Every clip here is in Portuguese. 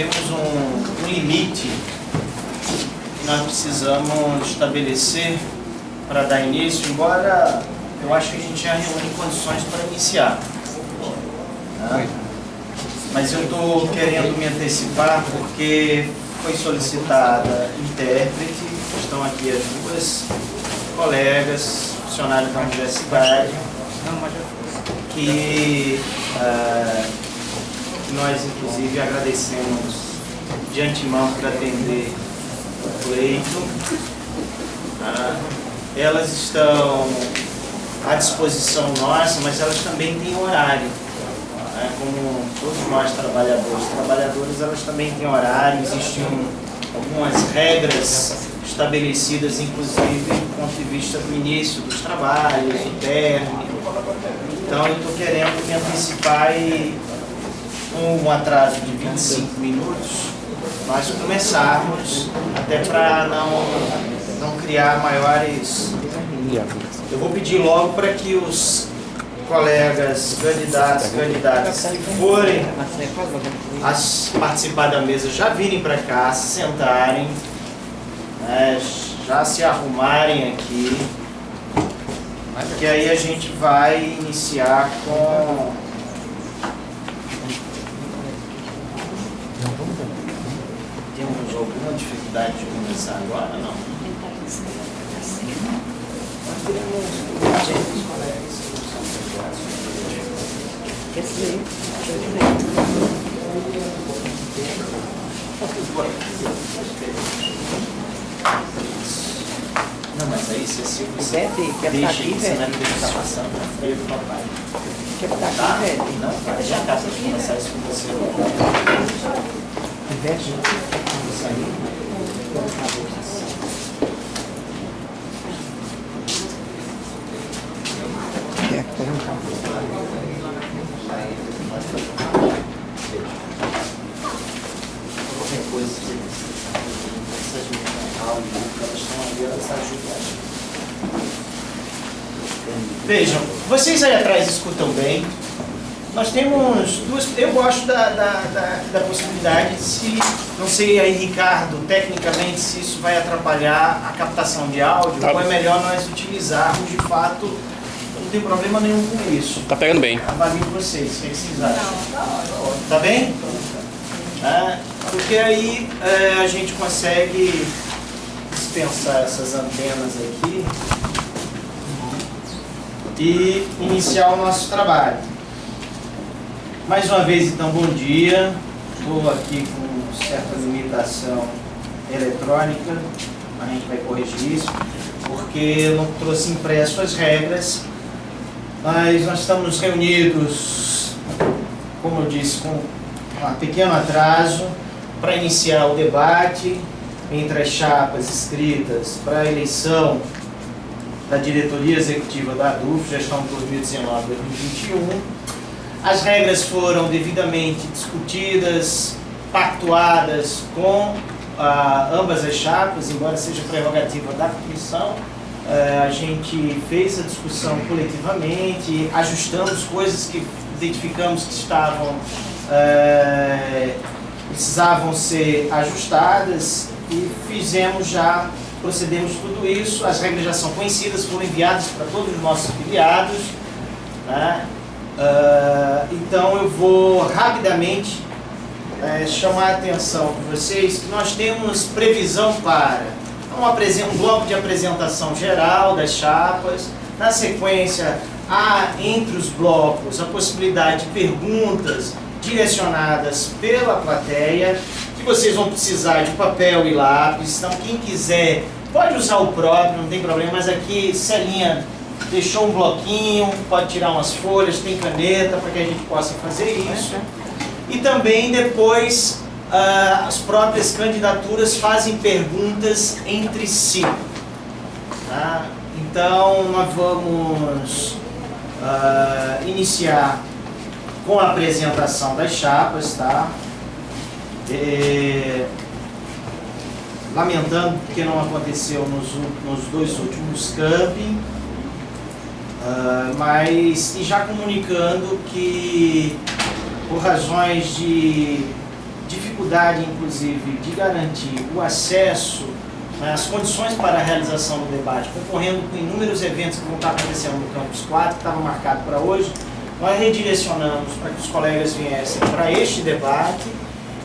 temos um limite que nós precisamos estabelecer para dar início, embora eu acho que a gente já reúne condições para iniciar. Tá? Mas eu estou querendo me antecipar porque foi solicitada intérprete, estão aqui as duas colegas, funcionários da universidade, que nós inclusive agradecemos de antemão por atender o pleito. Elas estão à disposição nossa, mas elas também têm horário. Como todos nós trabalhadoras, elas também têm horário, existem algumas regras estabelecidas, inclusive do ponto de vista do início dos trabalhos, do término. Então eu estou querendo me antecipar e com um atraso de 25 minutos, nós começarmos, até para não criar maiores... Eu vou pedir logo para que os colegas, candidatas que forem participar da mesa já virem para cá, se sentarem, né, já se arrumarem aqui, que aí a gente vai iniciar com... Temos alguma dificuldade de começar agora? Não. Nós teremos os colegas. Não, mas aí se você deixa aqui, você vai ficar passando na freio do papai. Quer botar aqui, velho? Não, vai já cá para começar isso com você. Investe. Isso aí. Qualquer coisa, essas meninas elas estão ali, elas ajudam. Vejam, vocês aí atrás escutam bem. Nós temos duas... Eu gosto da possibilidade de se... Não sei aí, Ricardo, tecnicamente, se isso vai atrapalhar a captação de áudio, ou é melhor nós utilizarmos, de fato, não tem problema nenhum com isso. Tá pegando bem. Avalio vocês, o que vocês acham? Tá bem? Porque aí a gente consegue dispensar essas antenas aqui e iniciar o nosso trabalho. Mais uma vez, então, bom dia. Estou aqui com certa limitação eletrônica, a gente vai corrigir isso, porque eu não trouxe impresso as regras, mas nós estamos reunidos, como eu disse, com um pequeno atraso para iniciar o debate entre as chapas escritas para a eleição da diretoria executiva da ADUF, gestão 2019-2021. As regras foram devidamente discutidas, pactuadas com ambas as chapas, embora seja prerrogativa da comissão. A gente fez a discussão coletivamente, ajustamos coisas que identificamos que precisavam ser ajustadas e procedemos tudo isso. As regras já são conhecidas, foram enviadas para todos os nossos afiliados, né? Então eu vou rapidamente chamar a atenção de vocês que nós temos previsão para um bloco de apresentação geral das chapas. Na sequência, há entre os blocos a possibilidade de perguntas direcionadas pela plateia, que vocês vão precisar de papel e lápis. Então quem quiser pode usar o próprio, não tem problema, mas aqui Celinha deixou um bloquinho, pode tirar umas folhas, tem caneta para que a gente possa fazer isso. E também depois as próprias candidaturas fazem perguntas entre si. Tá? Então nós vamos iniciar com a apresentação das chapas, tá? Lamentando que não aconteceu nos dois últimos camping, mas já comunicando que por razões de dificuldade, inclusive, de garantir o acesso, né, as condições para a realização do debate, concorrendo com inúmeros eventos que vão estar acontecendo no Campus 4, que estava marcado para hoje, nós redirecionamos para que os colegas viessem para este debate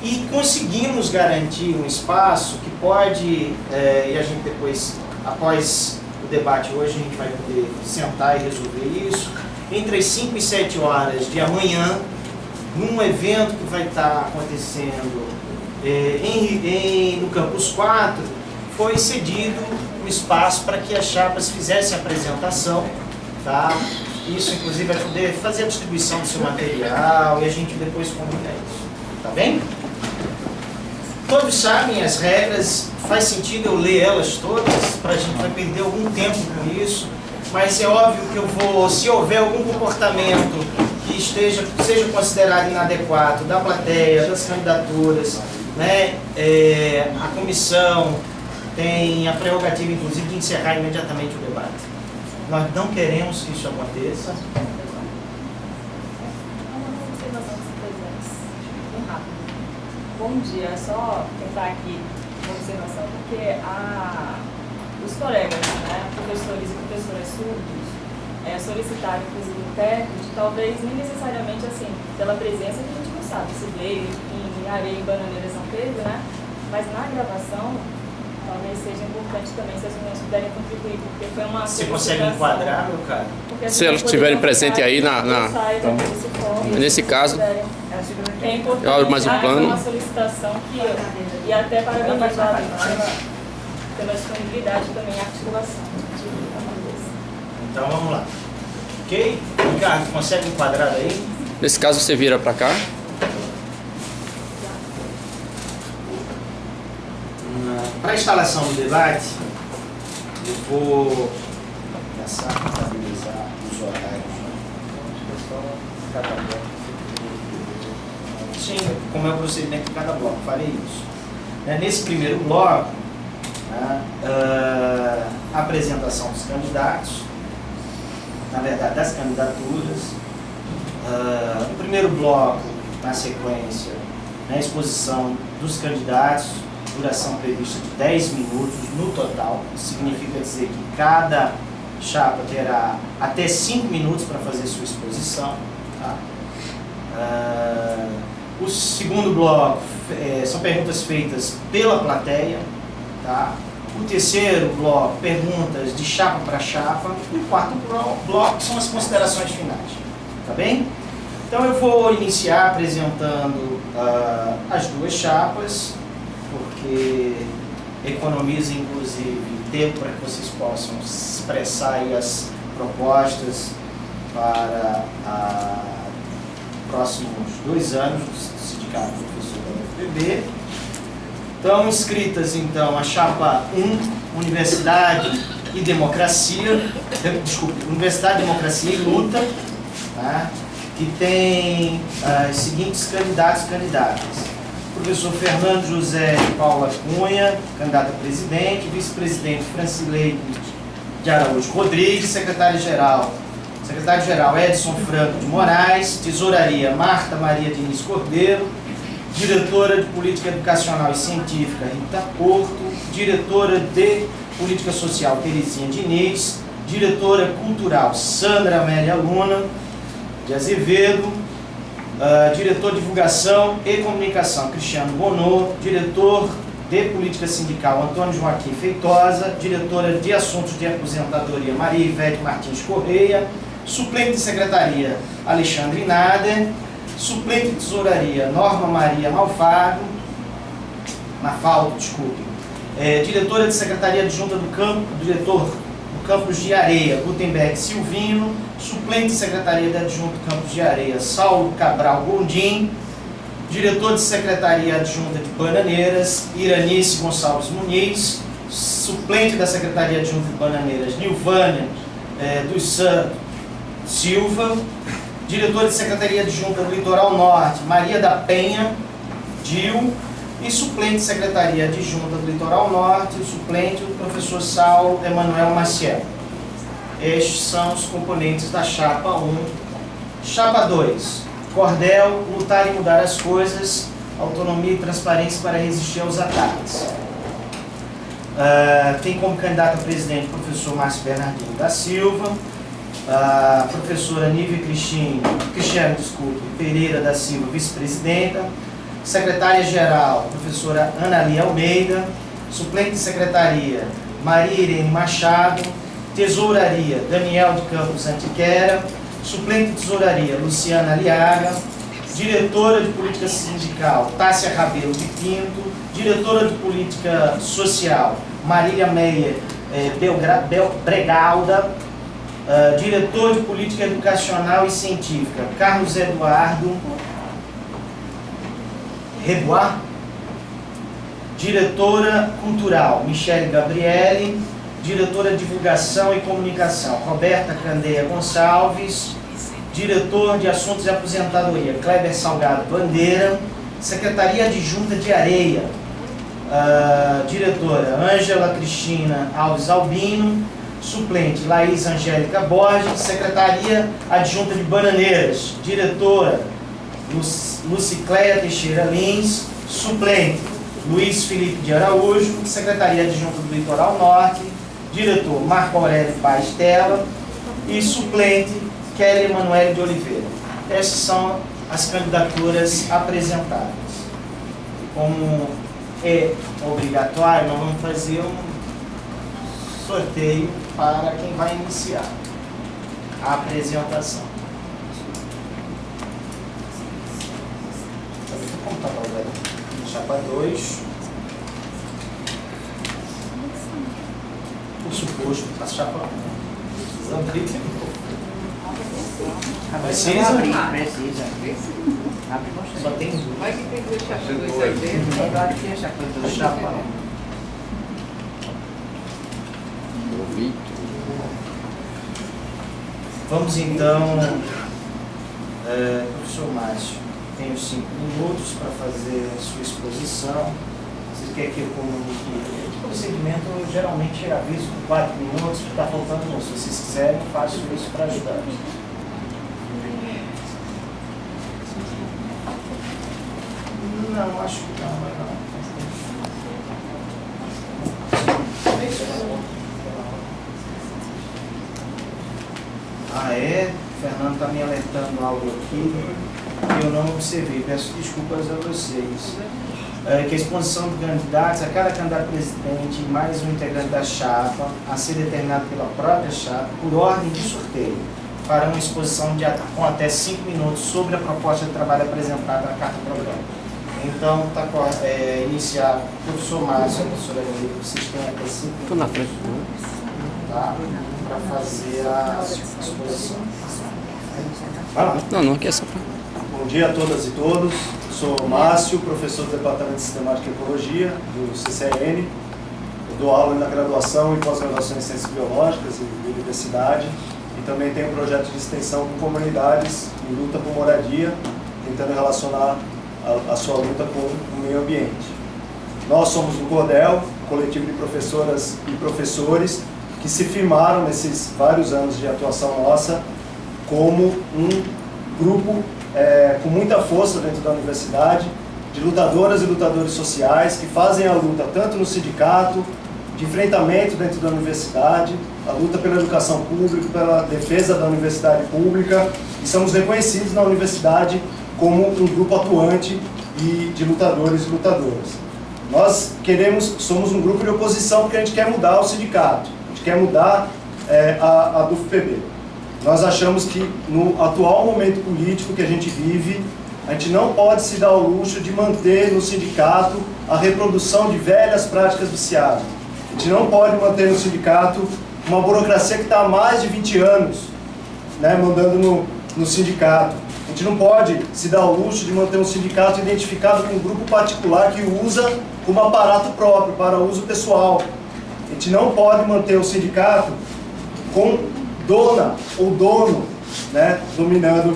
e conseguimos garantir um espaço que pode, e a gente depois, após o debate hoje, a gente vai poder sentar e resolver isso, entre as 5 e 7 horas de amanhã, num evento que vai estar acontecendo no Campus 4, foi cedido um espaço para que as chapas fizessem a apresentação, tá? Isso, inclusive, vai poder fazer a distribuição do seu material e a gente depois combina isso, tá bem? Todos sabem as regras, faz sentido eu ler elas todas, para a gente vai perder algum tempo com isso, mas é óbvio que eu vou, se houver algum comportamento que seja considerado inadequado da plateia, das candidaturas, né, a comissão tem a prerrogativa, inclusive, de encerrar imediatamente o debate. Nós não queremos que isso aconteça. Bom dia, é só tentar aqui uma observação, porque os colegas, né, professores e professoras surdos, solicitaram, inclusive, um intérprete, talvez nem necessariamente assim, pela presença que a gente não sabe, se veio em Areia e Bananeira São Pedro, né, mas na gravação, talvez seja importante também se as meninas puderem contribuir, porque foi uma Você consegue enquadrar, meu cara? Se elas estiverem presentes aí nesse caso, é importante, eu abro mais um plano. Uma solicitação que e até parabenizar pela disponibilidade também e articulação. Então vamos lá. Ok? Ricardo, consegue enquadrar aí? Nesse caso você vira para cá. Para a instalação do debate, eu vou começar a contabilizar os horários. Sim, como é o procedimento de cada bloco, farei isso. Nesse primeiro bloco, a apresentação dos candidatos, na verdade das candidaturas. No primeiro bloco, na sequência, a exposição dos candidatos, duração prevista de 10 minutos no total. Isso significa dizer que cada chapa terá até 5 minutos para fazer sua exposição. Tá? O segundo bloco são perguntas feitas pela plateia. Tá? O terceiro bloco, perguntas de chapa para chapa. E o quarto bloco são as considerações finais. Tá bem? Então eu vou iniciar apresentando as duas chapas, porque economiza, inclusive, tempo para que vocês possam expressar aí as propostas para próximos 2 anos do Sindicato Professor da UFPB. Estão inscritas, então, a chapa 1, Universidade e Democracia, Universidade, Democracia e Luta, tá? Que tem os seguintes candidatos e candidatas. Professor Fernando José de Paula Cunha, candidato a presidente, vice-presidente Francileide de Araújo Rodrigues, secretário-geral Edson Franco de Moraes, tesouraria Marta Maria Diniz Cordeiro, diretora de Política Educacional e Científica Rita Porto, diretora de Política Social Terezinha Diniz, diretora cultural Sandra Amélia Luna de Azevedo, diretor de Divulgação e Comunicação, Cristiano Bonô, diretor de Política Sindical, Antônio Joaquim Feitosa, diretora de Assuntos de Aposentadoria, Maria Ivete Martins Correia, suplente de Secretaria, Alexandre Nader, suplente de Tesouraria, Norma Maria Mafaldo, diretora de Secretaria Adjunta do Campo, diretor do Campus de Areia, Gutenberg Silvino, suplente de Secretaria de Adjunto do Campus de Areia, Saulo Cabral Gondim, diretor de Secretaria Adjunta de Bananeiras, Iranice Gonçalves Muniz, suplente da Secretaria Adjunta de Bananeiras, Nilvânia dos Santos Silva, diretor de Secretaria Adjunta do Litoral Norte, Maria da Penha Dil, e suplente de Secretaria Adjunta do Litoral Norte, o suplente, o professor Saulo Emanuel Maciel. Estes são os componentes da chapa 1. Chapa 2, Cordel, Lutar e Mudar as Coisas, autonomia e transparência para resistir aos ataques. Tem como candidato a presidente o professor Márcio Bernardino da Silva, a professora Nívia Cristiane Pereira da Silva, vice-presidenta, secretária-geral, professora Ana Lia Almeida, suplente de secretaria, Maria Irene Machado, tesouraria, Daniel de Campos Antiquera, suplente de tesouraria, Luciana Aliaga, diretora de política sindical, Tássia Rabelo de Pinto, diretora de política social, Marília Meyer Bregalda, diretor de política educacional e científica, Carlos Eduardo Rebois, diretora cultural, Michele Gabriele, diretora de divulgação e comunicação, Roberta Candeia Gonçalves, diretor de assuntos de aposentadoria, Kleber Salgado Bandeira, secretaria adjunta de Areia, diretora Ângela Cristina Alves Albino, suplente Laís Angélica Borges, secretaria adjunta de Bananeiras, diretora Lucicléia Teixeira Lins, suplente Luiz Felipe de Araújo, secretaria adjunta do Litoral Norte, diretor Marco Aurélio Paes Tela e suplente Kelly Emanuele de Oliveira. Essas são as candidaturas apresentadas. Como é obrigatório, nós vamos fazer um sorteio para quem vai iniciar a apresentação. Como está o chapa 2. O suposto para a chapa 1. Precisa? Precisa. Abre você. Só tem duas. Vai que tem duas chapas 2 aí dentro. Agora aqui é chapa 2. Chapa 1. Vamos então, professor Márcio, tem os 5 minutos para fazer a sua exposição. Você quer que eu comunique? O procedimento eu geralmente aviso com 4 minutos, que está faltando um. Se vocês quiserem, eu faço isso para ajudar. Não, acho que não. Ah, é? O Fernando está me alertando algo aqui que eu não observei. Peço desculpas a vocês. Que a exposição de candidatos, a cada candidato presidente e mais um integrante da chapa, a ser determinado pela própria chapa, por ordem de sorteio, farão uma exposição com até 5 minutos sobre a proposta de trabalho apresentada na Carta Programa. Então, está iniciado o professor Márcio e a professora Emília, vocês têm até 5 minutos. Estou na frente. Tá? Para fazer a exposição. Vai lá. Não, aqui é só para... Bom dia a todas e todos. Sou Márcio, professor do Departamento de Sistemática e Ecologia, do CCN. Eu dou aula na graduação e pós-graduação em Ciências Biológicas e Biodiversidade. E também tenho um projeto de extensão com comunidades em luta por moradia, tentando relacionar a sua luta com o meio ambiente. Nós somos do CODEL, coletivo de professoras e professores, que se firmaram nesses vários anos de atuação nossa como um grupo com muita força dentro da universidade, de lutadoras e lutadores sociais que fazem a luta tanto no sindicato, de enfrentamento dentro da universidade, a luta pela educação pública, pela defesa da universidade pública, e somos reconhecidos na universidade como um grupo atuante e de lutadores e lutadoras. Nós somos um grupo de oposição porque a gente quer mudar o sindicato, a gente quer mudar a DUFPB. Nós achamos que no atual momento político que a gente vive, a gente não pode se dar ao luxo de manter no sindicato a reprodução de velhas práticas viciadas. A gente não pode manter no sindicato uma burocracia que está há mais de 20 anos, né, mandando no sindicato. A gente não pode se dar ao luxo de manter um sindicato identificado com um grupo particular que usa como aparato próprio, para uso pessoal. A gente não pode manter o sindicato com dona ou dono, né, dominando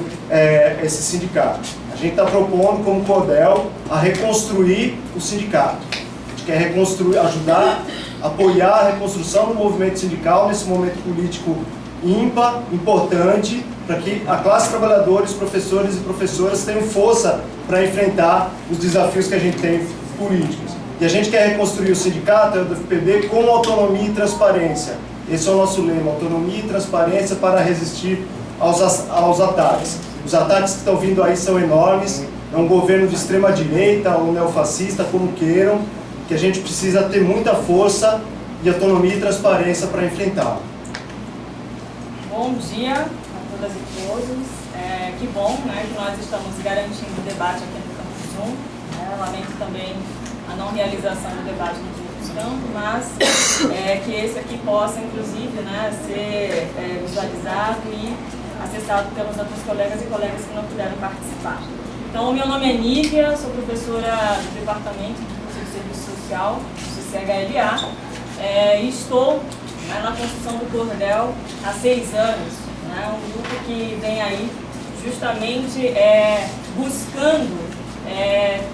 esse sindicato. A gente está propondo, como CODEL, a reconstruir o sindicato. A gente quer reconstruir, ajudar, apoiar a reconstrução do movimento sindical nesse momento político ímpar, importante, para que a classe trabalhadora, os professores e professoras tenham força para enfrentar os desafios que a gente tem políticos. E a gente quer reconstruir o sindicato, o UFPB, com autonomia e transparência. Esse é o nosso lema, autonomia e transparência para resistir aos ataques. Os ataques que estão vindo aí são enormes, é um governo de extrema direita ou neofascista, como queiram, que a gente precisa ter muita força e autonomia e transparência para enfrentar. Bom dia a todas e todos. Que bom, né, que nós estamos garantindo o debate aqui no Campus 1. Lamento também a não realização do debate nos outros campos, mas que esse aqui possa, inclusive, né, ser visualizado e acessado pelos outros colegas e colegas que não puderam participar. Então, o meu nome é Nívia, sou professora do Departamento de Curso de Serviço Social, do CCHLA, e estou na construção do Cordel há 6 anos, né, um grupo que vem aí justamente buscando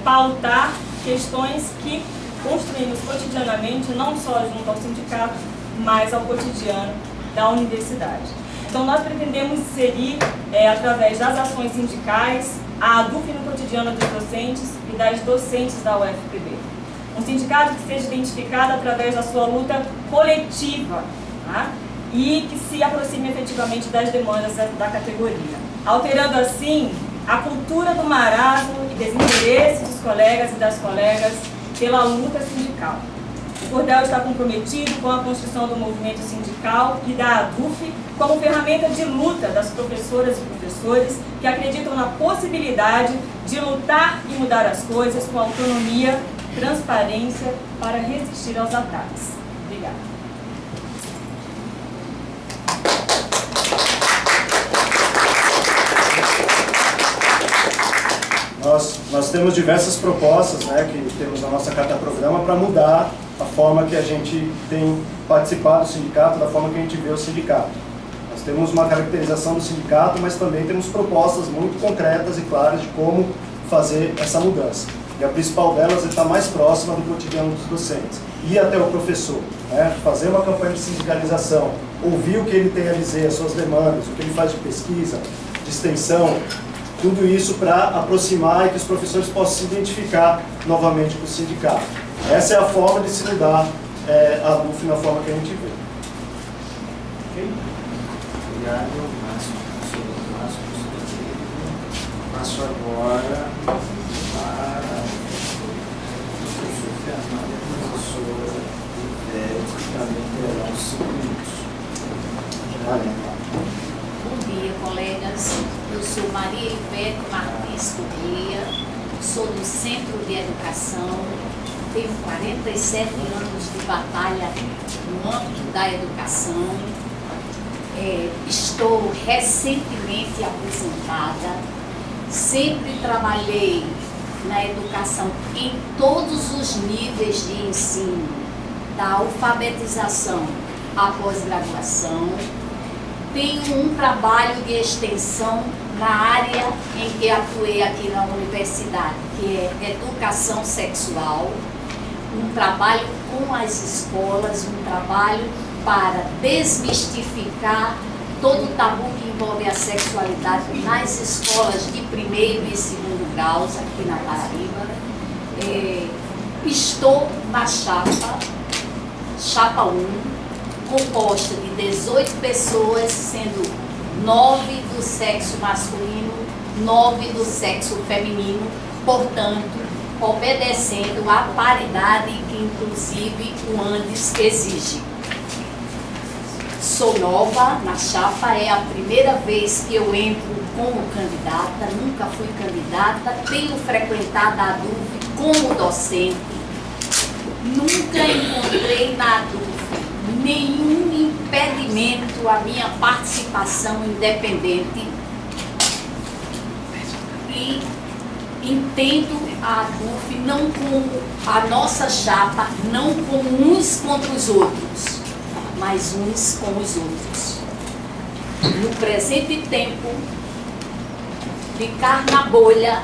pautar questões que construímos cotidianamente, não só junto ao sindicato, mas ao cotidiano da universidade. Então, nós pretendemos inserir, através das ações sindicais, a ADUF no cotidiano dos docentes e das docentes da UFPB. Um sindicato que seja identificado através da sua luta coletiva, tá? E que se aproxime efetivamente das demandas da categoria, alterando assim a cultura do marasmo e desinteresse dos colegas e das colegas pela luta sindical. O Cordel está comprometido com a construção do movimento sindical e da ADUF como ferramenta de luta das professoras e professores que acreditam na possibilidade de lutar e mudar as coisas com autonomia, transparência para resistir aos ataques. Obrigada. Nós temos diversas propostas, né, que temos na nossa carta-programa para mudar a forma que a gente tem participado do sindicato, da forma que a gente vê o sindicato. Nós temos uma caracterização do sindicato, mas também temos propostas muito concretas e claras de como fazer essa mudança. E a principal delas é estar mais próxima do cotidiano dos docentes. Ir até o professor, né, fazer uma campanha de sindicalização, ouvir o que ele tem a dizer, as suas demandas, o que ele faz de pesquisa, de extensão, tudo isso para aproximar e que os professores possam se identificar novamente com o sindicato. Essa é a forma de se mudar a ADUF na forma que a gente vê. Ok? Obrigado, Márcio, professor Márcio. Passo agora para o professor Fernando e a professora Ivete, que também terão 5 minutos. Bom dia, colegas. Eu sou Maria Ivete Martins Corrêa, sou do Centro de Educação, tenho 47 anos de batalha no âmbito da educação, estou recentemente aposentada, sempre trabalhei na educação em todos os níveis de ensino, da alfabetização à pós-graduação. Tenho um trabalho de extensão na área em que atuei aqui na universidade, que é educação sexual, um trabalho com as escolas, um trabalho para desmistificar todo o tabu que envolve a sexualidade nas escolas de 1º e 2º graus aqui na Paraíba. Estou na chapa 1, composta de 18 pessoas, sendo 9 do sexo masculino, 9 do sexo feminino, portanto, obedecendo à paridade que inclusive o Andes exige. Sou nova na chapa, é a primeira vez que eu entro como candidata, nunca fui candidata, tenho frequentado a ADUF como docente, nunca encontrei na ADUF nenhum impedimento à minha participação independente e entendo a ADUF não como a nossa chapa, não como uns contra os outros, mas uns com os outros. No presente tempo, ficar na bolha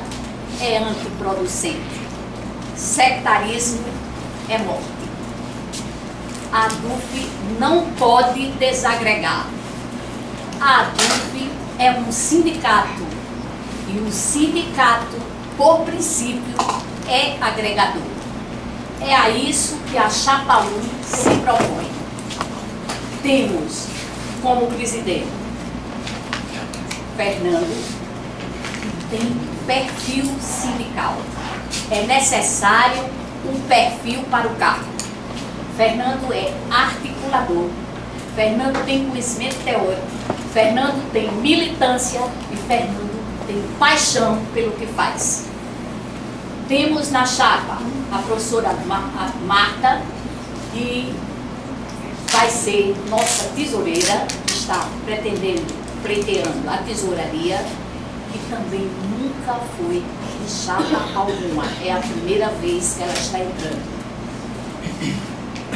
é antiproducente, sectarismo é morte. A ADUF não pode desagregar. A ADUF é um sindicato e o sindicato por princípio, é agregador. É a isso que a Chapa 1 se propõe. Temos como presidente Fernando, que tem perfil sindical. É necessário um perfil para o cargo. Fernando é articulador. Fernando tem conhecimento teórico. Fernando tem militância e Fernando tem paixão pelo que faz. Temos na chapa a professora Marta, que vai ser nossa tesoureira, que está pleiteando a tesouraria, que também nunca foi em chapa alguma. É a primeira vez que ela está entrando.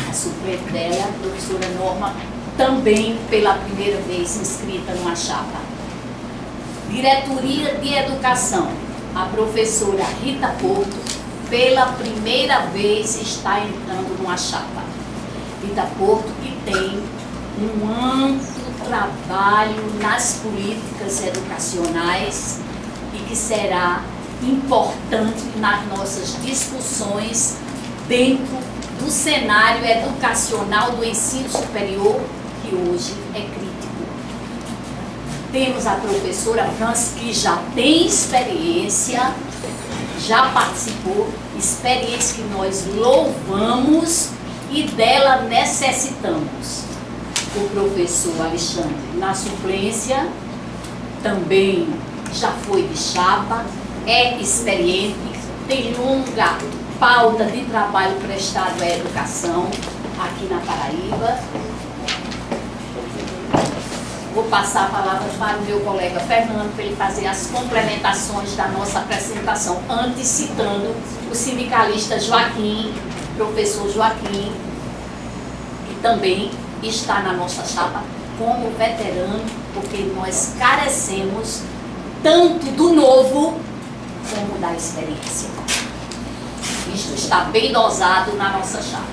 A suplente dela, a professora Norma, também pela primeira vez inscrita numa chapa. Diretoria de Educação, a professora Rita Porto, pela primeira vez está entrando numa chapa. Rita Porto, que tem um amplo trabalho nas políticas educacionais e que será importante nas nossas discussões dentro do cenário educacional do ensino superior, que hoje é crítico. Temos a professora Franz, que já tem experiência, já participou, experiência que nós louvamos e dela necessitamos. O professor Alexandre, na suplência, também já foi de chapa, é experiente, tem longa pauta de trabalho prestado à educação aqui na Paraíba. Vou passar a palavra para o meu colega Fernando, para ele fazer as complementações da nossa apresentação, antes citando o sindicalista Joaquim, professor Joaquim, que também está na nossa chapa como veterano, porque nós carecemos tanto do novo como da experiência. Isto está bem dosado na nossa chapa.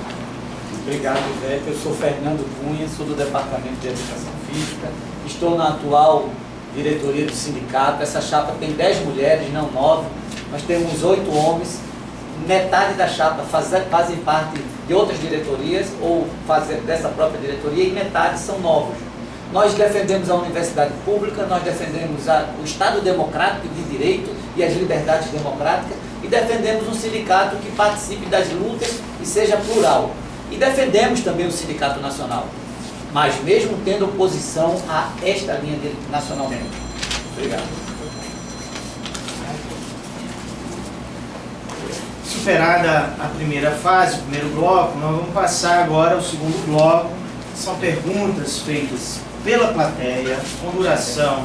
Obrigado, Ivete. Eu sou Fernando Cunha, sou do Departamento de Educação Física. Estou na atual diretoria do sindicato. Essa chapa tem 10 mulheres, não 9. Nós temos 8 homens. Metade da chapa fazem parte de outras diretorias ou dessa própria diretoria e metade são novos. Nós defendemos a universidade pública, nós defendemos o Estado democrático de direito e as liberdades democráticas e defendemos um sindicato que participe das lutas e seja plural. E defendemos também o Sindicato Nacional, mas mesmo tendo oposição a esta linha nacionalmente. Obrigado. Superada a primeira fase, o primeiro bloco, nós vamos passar agora ao segundo bloco. São perguntas feitas pela plateia, com duração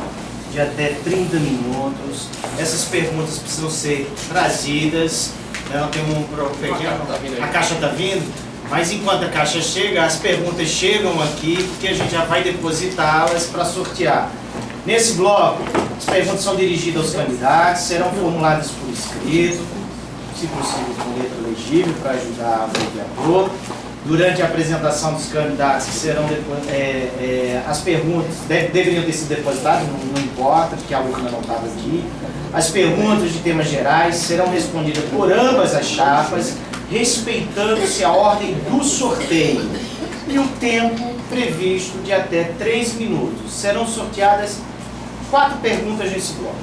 de até 30 minutos. Essas perguntas precisam ser trazidas. Não tem um pequeno... A caixa está vindo, mas enquanto a caixa chega, as perguntas chegam aqui, porque a gente já vai depositá-las para sortear. Nesse bloco, as perguntas são dirigidas aos candidatos, serão formuladas por escrito, se possível com letra legível, para ajudar o vereador. Durante a apresentação dos candidatos, serão as perguntas deveriam ter sido depositadas, não importa, porque a urna não estava aqui. As perguntas de temas gerais serão respondidas por ambas as chapas, respeitando-se a ordem do sorteio e o tempo previsto de até 3 minutos. Serão sorteadas 4 perguntas nesse bloco.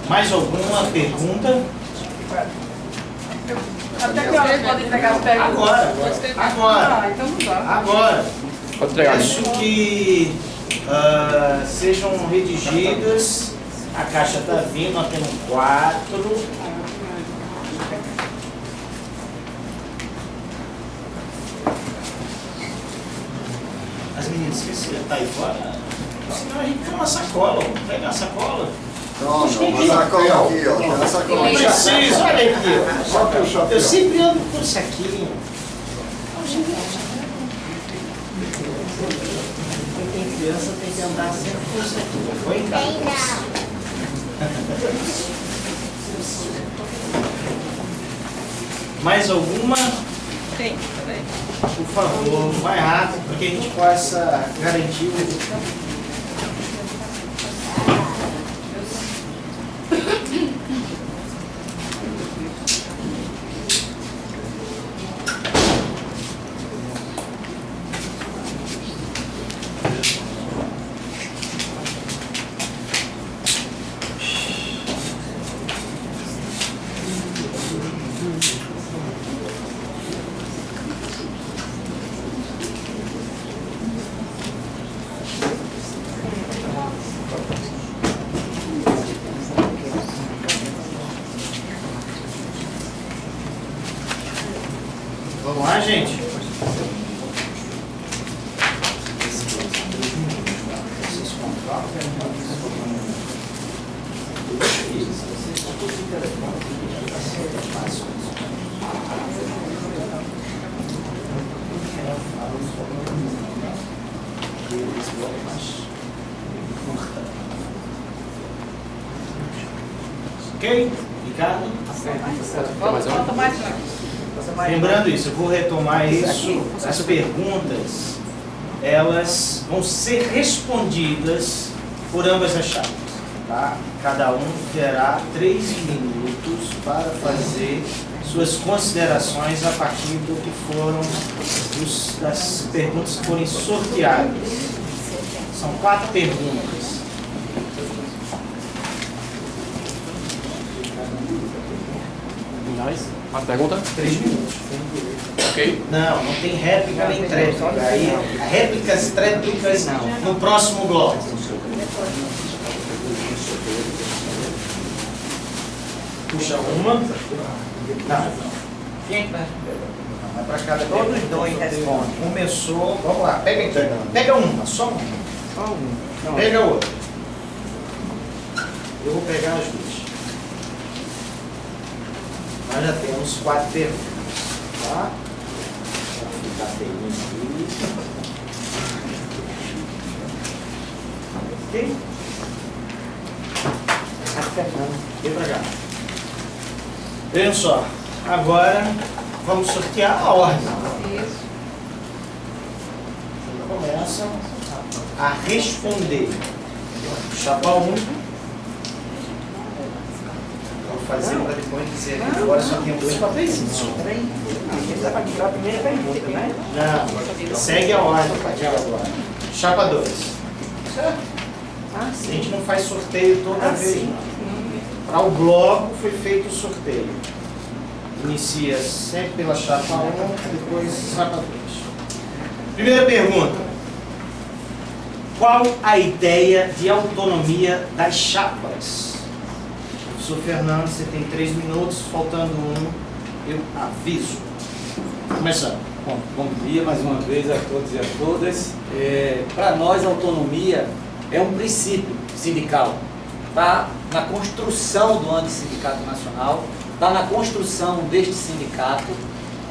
Mais alguma pergunta? Até que hora pode entregar as perguntas? Agora. Então não dá. Agora. Pode entregar. Peço que sejam redigidas. A caixa está vindo, nós temos 4. As meninas esqueceram, tá aí fora? Senão a gente tem uma sacola, vamos pegar a sacola. Não, uma sacola aqui, ó. Tem uma sacola. Não preciso, olha aqui. Só puxar aqui, ó. Eu sempre ando com saquinho. Quem tem criança tem que andar sempre com saquinho. Foi em casa? Mais alguma? Tem. Por favor, mais rápido, para que a gente possa garantir o... Vamos lá, gente? Ok? Ricardo? Falta mais uma. Lembrando isso, eu vou retomar isso. As perguntas, elas vão ser respondidas por ambas as chapas. Tá? Cada um terá 3 minutos para fazer suas considerações a partir do que foram das perguntas que forem sorteadas. São 4 perguntas. Mais pergunta? 3 minutos. Ok. Não tem réplica nem tréplica. Aí, réplicas, tréplicas no próximo bloco. Puxa uma. Não. Quem vai? Vai para cada Todos pergunta. dois respondem. Começou. Vamos lá, pega uma, só uma. Só um. Pega outra. Eu vou pegar as duas. Nós já temos 4 perguntas. Tá? Vou ficar feliz aqui. Ok? Vem pra cá. Vejam só. Agora vamos sortear a ordem. Começa a responder. Chapa 1. Vou fazer para depois dizer que agora só tem 2 papéis. Ele vai tirar a primeira pergunta, né? Não, segue a ordem de agora. Chapa 2. Ah, A gente não faz sorteio toda vez. Para o bloco foi feito o sorteio. Inicia sempre pela chapa 1, depois chapa 2. Primeira pergunta. Qual a ideia de autonomia das chapas? Professor Fernando, você tem 3 minutos, faltando 1, eu aviso. Começando. Bom dia mais uma vez a todos e a todas. Para nós, a autonomia é um princípio sindical. Está na construção do Antissindicato Nacional, está na construção deste sindicato.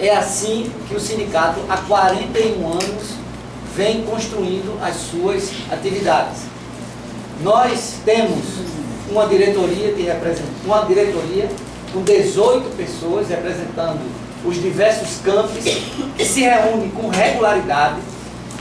É assim que o sindicato, há 41 anos, vem construindo as suas atividades. Nós temos uma diretoria com 18 pessoas representando os diversos campos, que se reúnem com regularidade,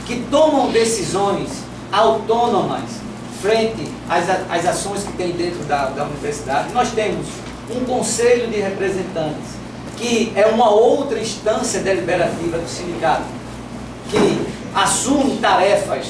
que tomam decisões autônomas frente às ações que tem dentro da universidade. Nós temos um conselho de representantes, que é uma outra instância deliberativa do sindicato, que assume tarefas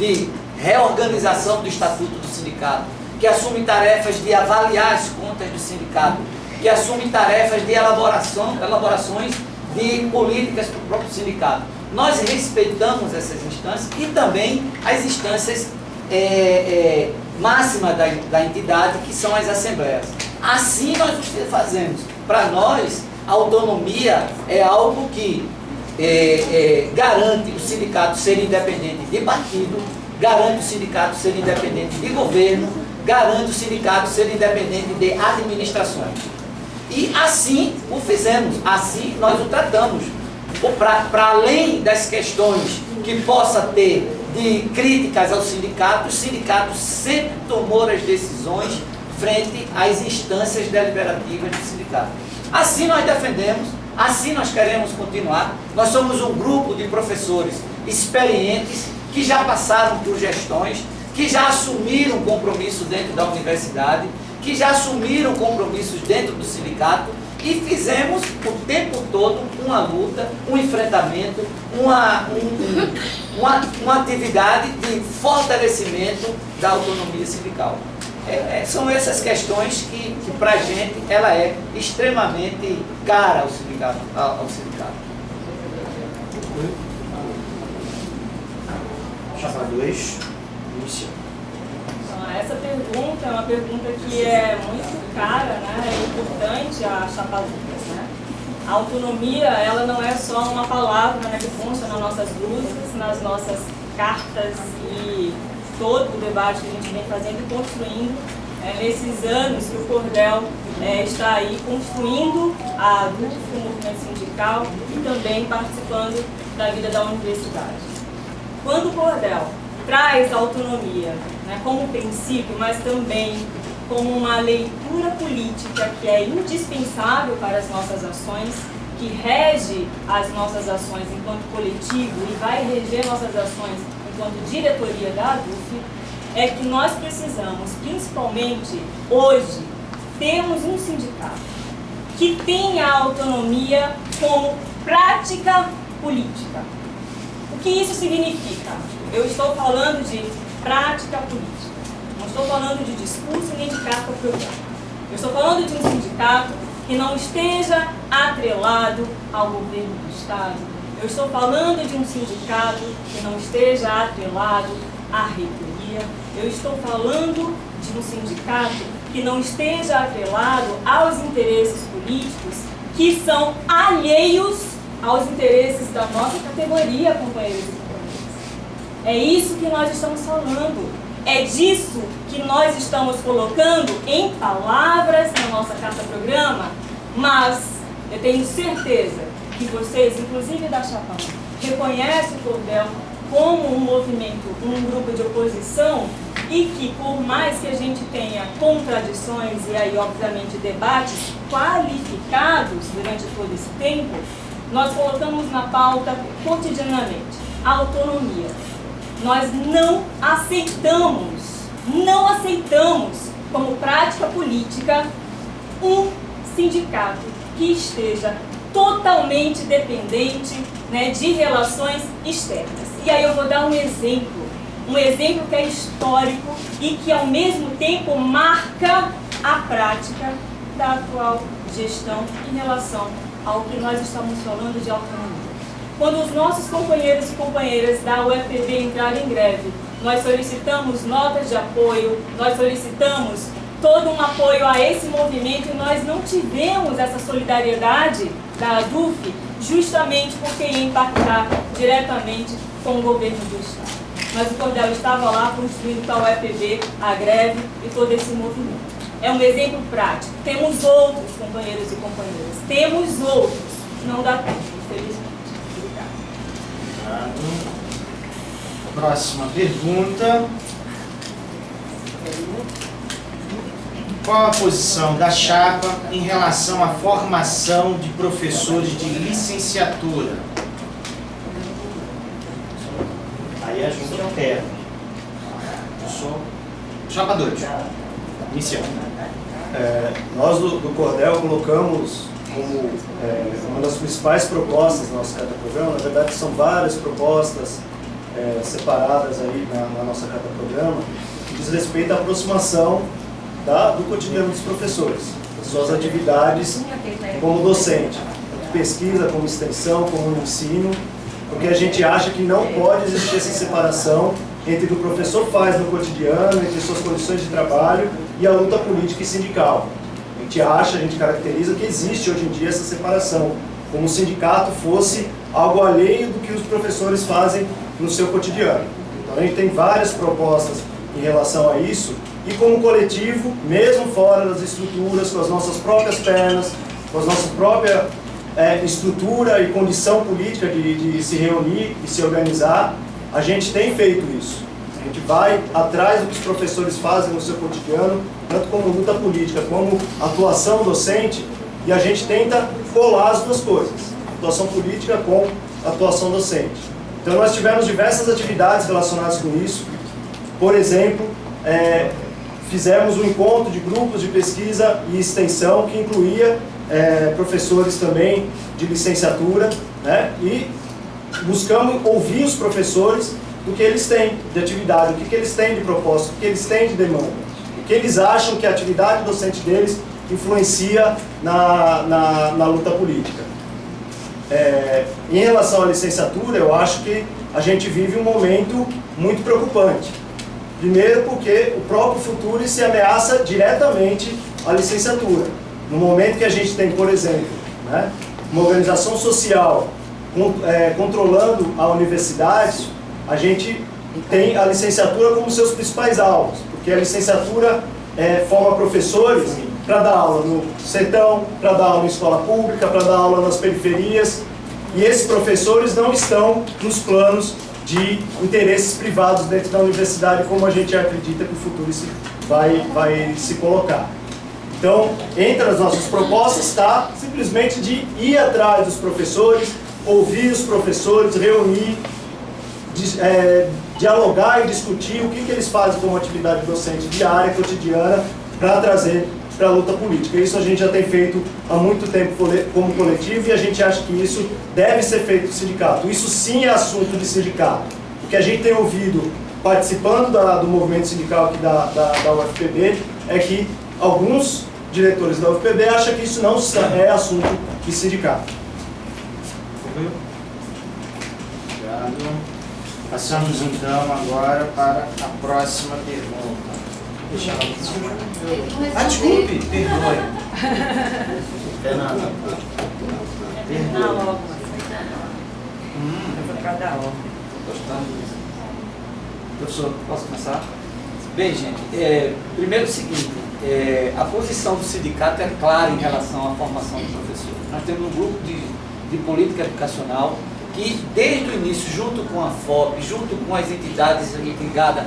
de reorganização do estatuto do sindicato, que assume tarefas de avaliar as contas do sindicato, que assume tarefas de elaborações de políticas para o próprio sindicato. Nós respeitamos essas instâncias e também as instâncias máximas da entidade, que são as assembleias. Assim nós fazemos. Para nós, a autonomia é algo que garante o sindicato ser independente de partido, garante o sindicato ser independente de governo, garante o sindicato ser independente de administrações. E assim o fizemos, assim nós o tratamos. Para além das questões que possa ter de críticas ao sindicato, o sindicato sempre tomou as decisões frente às instâncias deliberativas do sindicato. Assim nós defendemos, assim nós queremos continuar. Nós somos um grupo de professores experientes que já passaram por gestões, que já assumiram compromisso dentro da universidade, que já assumiram compromissos dentro do sindicato e fizemos o tempo todo uma luta, um enfrentamento, uma atividade de fortalecimento da autonomia sindical. São essas questões que para a gente ela é extremamente cara ao sindicato. Chapa 2, inicia. Essa pergunta é uma pergunta que é muito cara, né? É importante a chapa Lucas, né? A autonomia, ela não é só uma palavra, né, que consta nas nossas luzes, nas nossas cartas e todo o debate que a gente vem fazendo e construindo nesses anos que o Cordel está aí construindo a ADUF, o movimento sindical e também participando da vida da universidade. Quando o Cordel traz a autonomia, né, como princípio, mas também como uma leitura política que é indispensável para as nossas ações, que rege as nossas ações enquanto coletivo e vai reger nossas ações enquanto diretoria da ADUF, é que nós precisamos, principalmente hoje, termos um sindicato que tenha a autonomia como prática política. O que isso significa? Eu estou falando de prática política. Não estou falando de discurso nem de carta programa. Eu estou falando de um sindicato que não esteja atrelado ao governo do Estado. Eu estou falando de um sindicato que não esteja atrelado à reitoria. Eu estou falando de um sindicato que não esteja atrelado aos interesses políticos que são alheios aos interesses da nossa categoria, companheiros e companheiras. É isso que nós estamos falando. É disso que nós estamos colocando em palavras na nossa carta-programa, mas eu tenho certeza que vocês, inclusive da Chapa 1, reconhecem o Cordel como um movimento, um grupo de oposição e que, por mais que a gente tenha contradições e aí, obviamente, debates qualificados durante todo esse tempo, nós colocamos na pauta cotidianamente a autonomia. Nós não aceitamos como prática política um sindicato que esteja totalmente dependente, né, de relações externas. E aí eu vou dar um exemplo que é histórico e que ao mesmo tempo marca a prática da atual gestão em relação ao que nós estamos falando de autonomia. Quando os nossos companheiros e companheiras da UFPB entraram em greve, nós solicitamos notas de apoio, nós solicitamos todo um apoio a esse movimento e nós não tivemos essa solidariedade da ADUF justamente porque ia impactar diretamente com o governo do Estado. Mas o Cordel estava lá construindo com a UFPB a greve e todo esse movimento. É um exemplo prático. Temos outros, companheiros e companheiras. Temos outros. Não dá tempo, infelizmente. Próxima pergunta. Qual a posição da chapa em relação à formação de professores de licenciatura? Aí a gente altera. Eu sou chapa 2. Iniciando. Nós do Cordel colocamos como uma das principais propostas do nosso carta-programa. Na verdade, são várias propostas separadas aí na nossa carta-programa, que diz respeito à aproximação do cotidiano dos professores, das suas atividades como docente, tanto pesquisa, como extensão, como ensino, porque a gente acha que não pode existir essa separação entre o que o professor faz no cotidiano, entre suas condições de trabalho e a luta política e sindical. A gente caracteriza que existe hoje em dia essa separação, como se o sindicato fosse algo alheio do que os professores fazem no seu cotidiano. Então a gente tem várias propostas em relação a isso, e como coletivo, mesmo fora das estruturas, com as nossas próprias pernas, com a nossa própria estrutura e condição política de se reunir e se organizar, a gente tem feito isso. A gente vai atrás do que os professores fazem no seu cotidiano, tanto como luta política, como atuação docente, e a gente tenta colar as duas coisas, atuação política com atuação docente. Então nós tivemos diversas atividades relacionadas com isso. Por exemplo, fizemos um encontro de grupos de pesquisa e extensão que incluía professores também de licenciatura, né? E buscamos ouvir os professores do que eles têm de atividade, o que eles têm de proposta, o que eles têm de demanda, o que eles acham que a atividade docente deles influencia na luta política. Em relação à licenciatura, eu acho que a gente vive um momento muito preocupante. Primeiro porque o próprio futuro se ameaça diretamente à licenciatura. No momento que a gente tem, por exemplo, né, uma organização social controlando a universidade, a gente tem a licenciatura como seus principais alvos, porque a licenciatura forma professores para dar aula no sertão, para dar aula em escola pública, para dar aula nas periferias, e esses professores não estão nos planos de interesses privados dentro da universidade, como a gente acredita que o futuro vai se colocar. Então, entre as nossas propostas está simplesmente de ir atrás dos professores, ouvir os professores, reunir, dialogar e discutir o que eles fazem como atividade docente diária, cotidiana, para trazer para a luta política. Isso a gente já tem feito há muito tempo como coletivo e a gente acha que isso deve ser feito no sindicato. Isso sim é assunto de sindicato. O que a gente tem ouvido participando do movimento sindical aqui da UFPB é que alguns diretores da UFPB acham que isso não é assunto de sindicato. Obrigado. Passamos então agora para a próxima pergunta. Deixa ela... desculpe, perdoe. Fernanda. Não, logo. Eu vou cada hora. Gostando disso. Professor, posso começar? Bem, gente, primeiro o seguinte, a posição do sindicato é clara em relação à formação de professores. Nós temos um grupo de política educacional que, desde o início, junto com a FOP, junto com as entidades ligadas,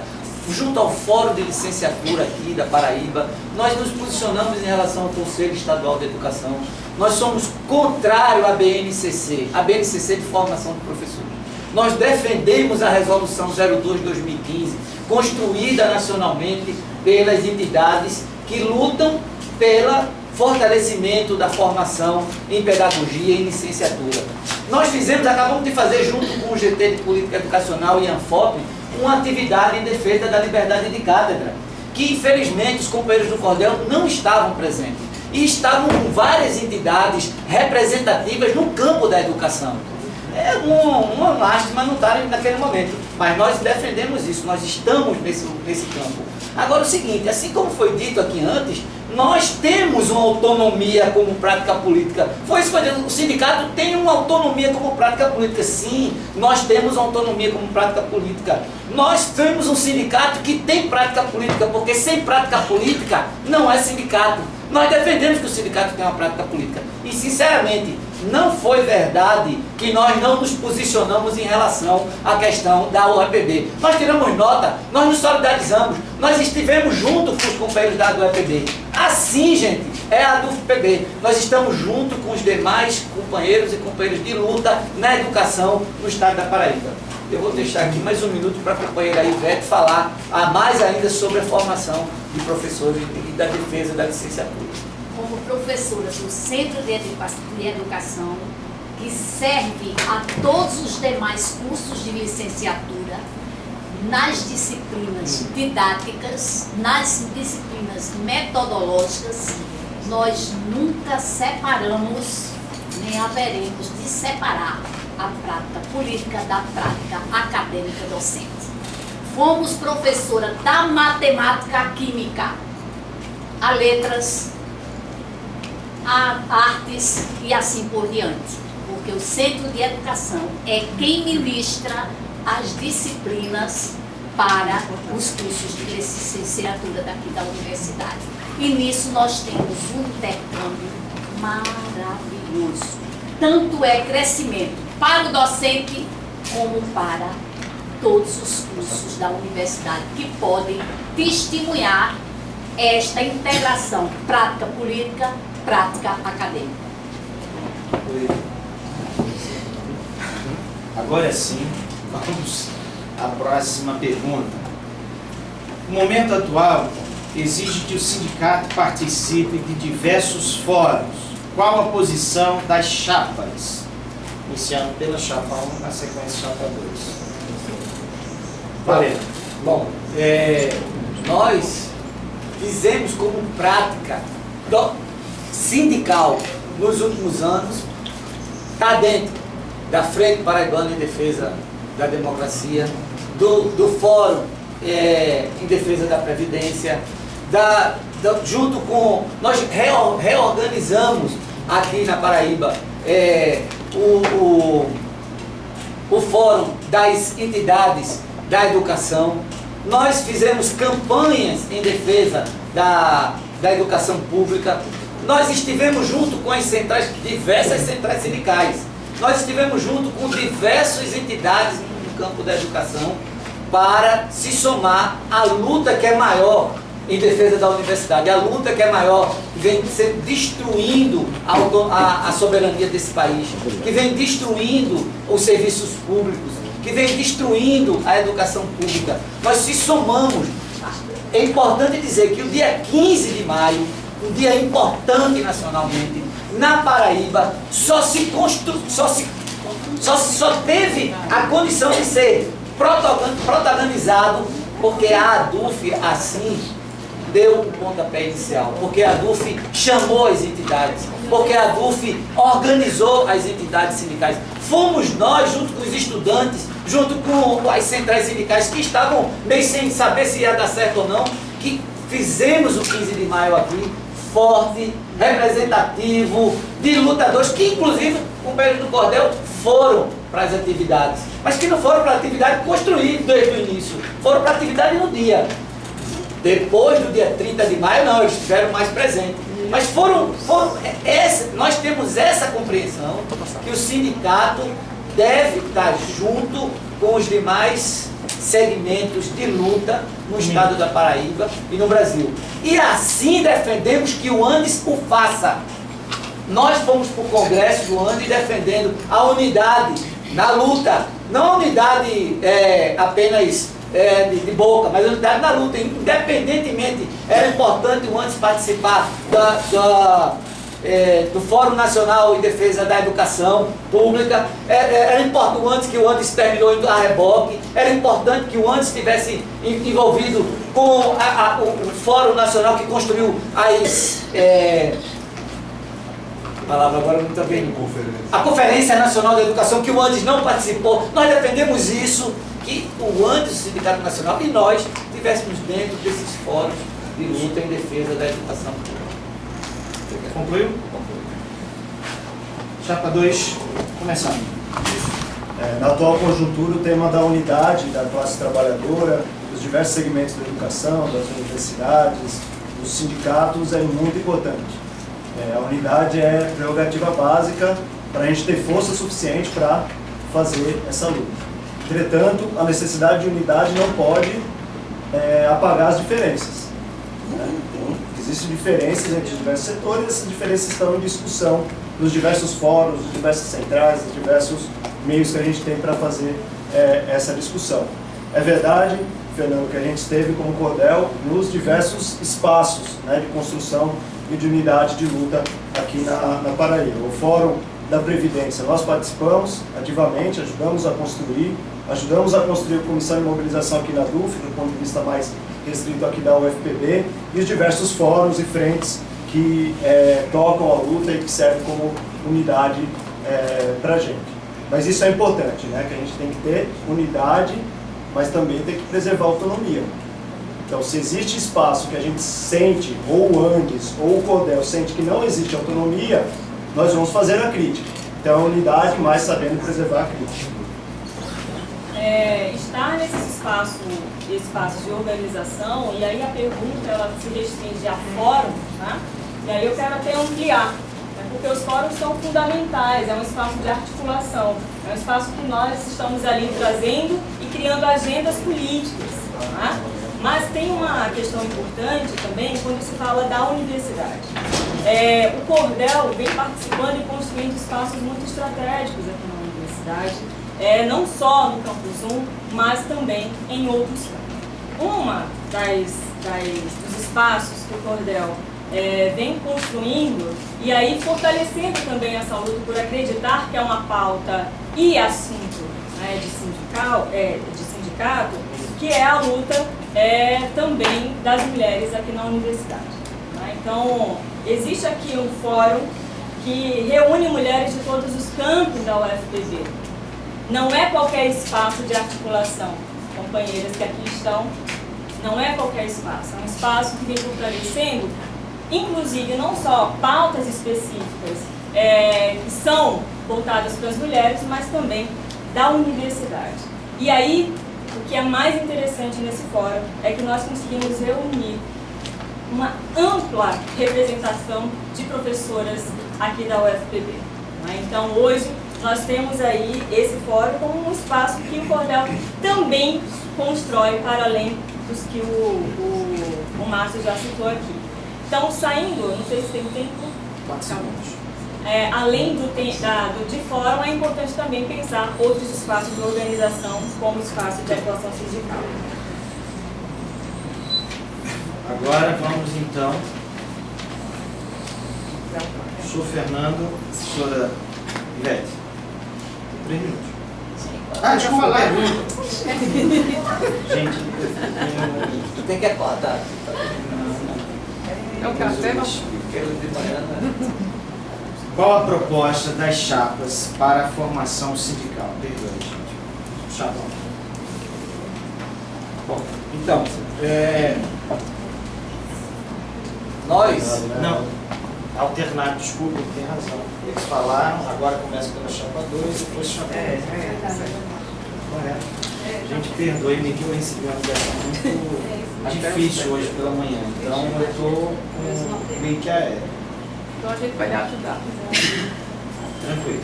junto ao Fórum de Licenciatura aqui da Paraíba, nós nos posicionamos em relação ao Conselho Estadual de Educação. Nós somos contrário à BNCC, a BNCC de formação de professores. Nós defendemos a Resolução 02/2015, construída nacionalmente pelas entidades que lutam pelo fortalecimento da formação em pedagogia e licenciatura. Nós acabamos de fazer, junto com o GT de Política Educacional e a ANFOP, uma atividade em defesa da liberdade de cátedra, que infelizmente os companheiros do Cordel não estavam presentes. E estavam com várias entidades representativas no campo da educação. É uma lástima não estarem naquele momento, mas nós defendemos isso, nós estamos nesse campo. Agora o seguinte, assim como foi dito aqui antes, nós temos uma autonomia como prática política. Foi isso que eu disse, o sindicato tem uma autonomia como prática política. Sim, nós temos uma autonomia como prática política. Nós temos um sindicato que tem prática política, porque sem prática política não é sindicato. Nós defendemos que o sindicato tem uma prática política. E, sinceramente, não foi verdade que nós não nos posicionamos em relação à questão da UFPB. Nós tiramos nota, nós nos solidarizamos, nós estivemos junto com os companheiros da UFPB. Assim, gente, é a do UFPB. Nós estamos junto com os demais companheiros e companheiras de luta na educação no estado da Paraíba. Eu vou deixar aqui mais um minuto para a companheira Ivete falar mais ainda sobre a formação de professores e da defesa da licenciatura. Como professora do Centro de Educação, que serve a todos os demais cursos de licenciatura, nas disciplinas didáticas, nas disciplinas metodológicas, nós nunca separamos, nem haveremos de separar a prática política da prática acadêmica docente. Fomos professora da matemática, química, a letras, a artes e assim por diante, porque o Centro de Educação é quem ministra as disciplinas para os cursos de licenciatura daqui da universidade. E nisso nós temos um intercâmbio maravilhoso. Tanto é crescimento para o docente como para todos os cursos da universidade que podem testemunhar esta integração prática política, prática acadêmica. Agora sim, vamos à próxima pergunta. O momento atual exige que o sindicato participe de diversos fóruns. Qual a posição das chapas? Iniciando pela chapa 1, na sequência chapa 2. Valeu. Bom, nós fizemos como prática sindical nos últimos anos, está dentro da Frente Paraibana em Defesa da Democracia, do Fórum em Defesa da Previdência, junto com... Nós reorganizamos aqui na Paraíba o Fórum das Entidades da Educação. Nós fizemos campanhas em defesa da educação pública. Nós estivemos junto com as centrais, diversas centrais sindicais. Nós estivemos junto com diversas entidades no campo da educação para se somar à luta que é maior em defesa da universidade, a luta que é maior, que vem destruindo a soberania desse país, que vem destruindo os serviços públicos, que vem destruindo a educação pública. Nós se somamos. É importante dizer que o dia 15 de maio, um dia importante nacionalmente, na Paraíba, só teve a condição de ser protagonizado porque a ADUF assim deu o pontapé inicial, porque a ADUF chamou as entidades, porque a ADUF organizou as entidades sindicais. Fomos nós, junto com os estudantes, junto com as centrais sindicais que estavam meio sem saber se ia dar certo ou não, que fizemos o 15 de maio aqui, forte, representativo, de lutadores, que inclusive, com o companheiros do Cordel, foram para as atividades, mas que não foram para a atividade construir desde o início, foram para a atividade no dia. Depois do dia 30 de maio, não, eles estiveram mais presentes. Mas nós temos essa compreensão que o sindicato deve estar junto com os demais segmentos de luta no estado da Paraíba e no Brasil. E assim defendemos que o Andes o faça. Nós fomos para o Congresso do Andes defendendo a unidade na luta, não a unidade apenas de boca, mas a unidade na luta. Independentemente, era importante o Andes participar do Fórum Nacional em Defesa da Educação Pública, era importante que o Andes terminou indo a reboque, era importante que o Andes estivesse envolvido com o Fórum Nacional que construiu a palavra agora não está vendo. A Conferência Nacional da Educação, que o Andes não participou. Nós defendemos isso, que o Andes, o Sindicato Nacional, e nós estivéssemos dentro desses fóruns de luta em defesa da educação pública. Concluiu? Chapa 2, começando. Na atual conjuntura, o tema da unidade da classe trabalhadora, dos diversos segmentos da educação, das universidades, dos sindicatos, é muito importante. A unidade é prerrogativa básica para a gente ter força suficiente para fazer essa luta. Entretanto, a necessidade de unidade não pode apagar as diferenças. Então, existem diferenças entre os diversos setores, e essas diferenças estão em discussão nos diversos fóruns, nas diversas centrais, nos diversos meios que a gente tem para fazer essa discussão. É verdade, Fernando, que a gente esteve como Cordel nos diversos espaços de construção e de unidade de luta aqui na Paraíba. O Fórum da Previdência, nós participamos ativamente, ajudamos a construir a Comissão de Mobilização aqui na DUF, do ponto de vista mais restrito aqui da UFPB, e os diversos fóruns e frentes que tocam a luta e que servem como unidade para a gente. Mas isso é importante, que a gente tem que ter unidade, mas também tem que preservar a autonomia. Então, se existe espaço que a gente sente, ou o Andes, ou o Cordel sente que não existe autonomia, nós vamos fazer a crítica. Então, a unidade, mas sabendo preservar a crítica. Estar nesses espaços de organização, e aí a pergunta ela se restringe a fórum, né? E aí eu quero até ampliar, porque os fóruns são fundamentais, é um espaço de articulação, é um espaço que nós estamos ali trazendo e criando agendas políticas, né? Mas tem uma questão importante também quando se fala da universidade. O Cordel vem participando e construindo espaços muito estratégicos aqui na universidade, não só no Campus 1, mas também em outros campos. Uma dos espaços que o Cordel vem construindo e aí fortalecendo também essa luta por acreditar que é uma pauta e assunto de sindicato, que é a luta também das mulheres aqui na universidade. Então, existe aqui um fórum que reúne mulheres de todos os campos da UFPB. Não é qualquer espaço de articulação, companheiras que aqui estão, não é qualquer espaço, é um espaço que vem fortalecendo, inclusive, não só pautas específicas que são voltadas para as mulheres, mas também da universidade. E aí, o que é mais interessante nesse fórum é que nós conseguimos reunir uma ampla representação de professoras aqui da UFPB. Né? Então, hoje, nós temos aí esse fórum como um espaço que o Cordel também constrói para além dos que o Márcio já citou aqui. Então, saindo, não sei se tem tempo. 4 segundos. Além de fórum, é importante também pensar outros espaços de organização, como espaço de atuação sindical. Agora vamos então. Sou Fernando, professora Ivete. 3 minutos. Deixa eu falar. Gente, Tu tem que acordar. É um café, não? Quero de manhã, né? qual a proposta das chapas para a formação sindical? Perdoe, gente. Chapão. Bom, então, nós... Não. Alternado, desculpa, tem razão. Eles falaram, agora começa pela chapa 2 e depois chapa 1. Correto. Gente, perdoe-me que eu recebi uma ligação muito difícil hoje pela manhã. Então eu estou com meio que aéreo. Então a gente vai lhe ajudar. Tranquilo.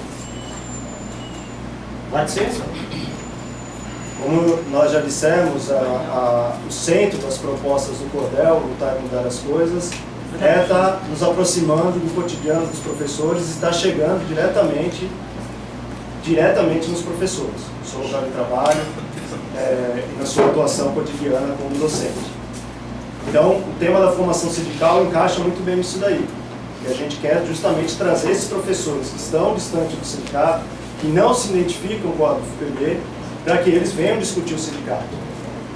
Pode ser? Como nós já dissemos, o centro das propostas do Cordel, lutar e mudar as coisas, é estar nos aproximando do cotidiano dos professores e estar chegando diretamente nos professores, no seu lugar de trabalho e na sua atuação cotidiana como docente. Então, o tema da formação sindical encaixa muito bem nisso daí. E a gente quer justamente trazer esses professores que estão distantes do sindicato, que não se identificam com a UFPB, para que eles venham discutir o sindicato.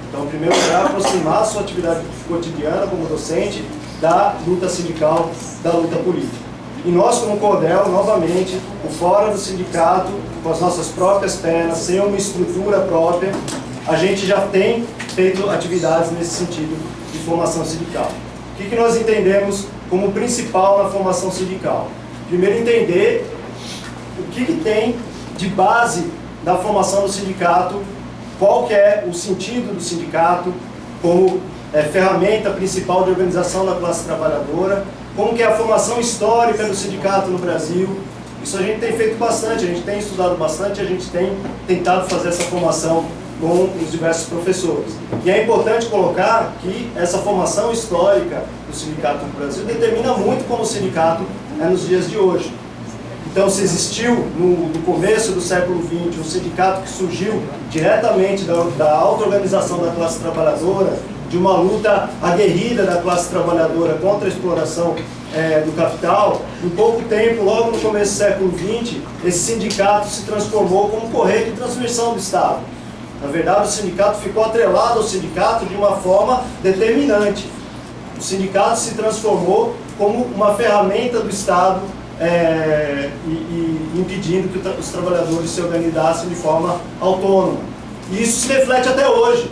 Então, em primeiro lugar, aproximar a sua atividade cotidiana como docente da luta sindical, da luta política. E nós, como Cordel, novamente, o fora do sindicato, com as nossas próprias pernas, sem uma estrutura própria, a gente já tem feito atividades nesse sentido de formação sindical. O que nós entendemos como principal na formação sindical? Primeiro, entender o que tem de base da formação do sindicato, qual que é o sentido do sindicato como ferramenta principal de organização da classe trabalhadora, como que é a formação histórica do sindicato no Brasil. Isso a gente tem feito bastante, a gente tem estudado bastante, a gente tem tentado fazer essa formação com os diversos professores. E é importante colocar que essa formação histórica do sindicato no Brasil determina muito como o sindicato é nos dias de hoje. Então, se existiu no começo do século XX um sindicato que surgiu diretamente da auto-organização da classe trabalhadora, de uma luta aguerrida da classe trabalhadora contra a exploração do capital, em pouco tempo, logo no começo do século XX, esse sindicato se transformou como correio de transmissão do Estado. Na verdade, o sindicato ficou atrelado ao sindicato de uma forma determinante. O sindicato se transformou como uma ferramenta do Estado impedindo que os trabalhadores se organizassem de forma autônoma. E isso se reflete até hoje.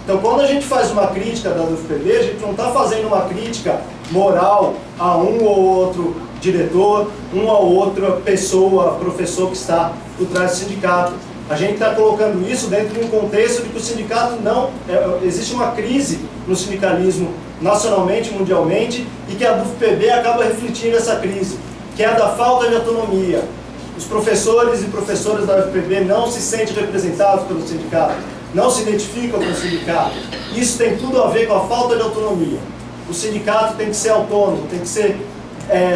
Então, quando a gente faz uma crítica da UFPB, a gente não está fazendo uma crítica moral a um ou outro diretor, uma ou outra pessoa, professor que está por trás do sindicato. A gente está colocando isso dentro de um contexto de que o sindicato não... existe uma crise no sindicalismo nacionalmente, mundialmente, e que a UFPB acaba refletindo essa crise, que é a da falta de autonomia. Os professores e professoras da UFPB não se sentem representados pelo sindicato, não se identificam com o sindicato. Isso tem tudo a ver com a falta de autonomia. O sindicato tem que ser autônomo, tem que ser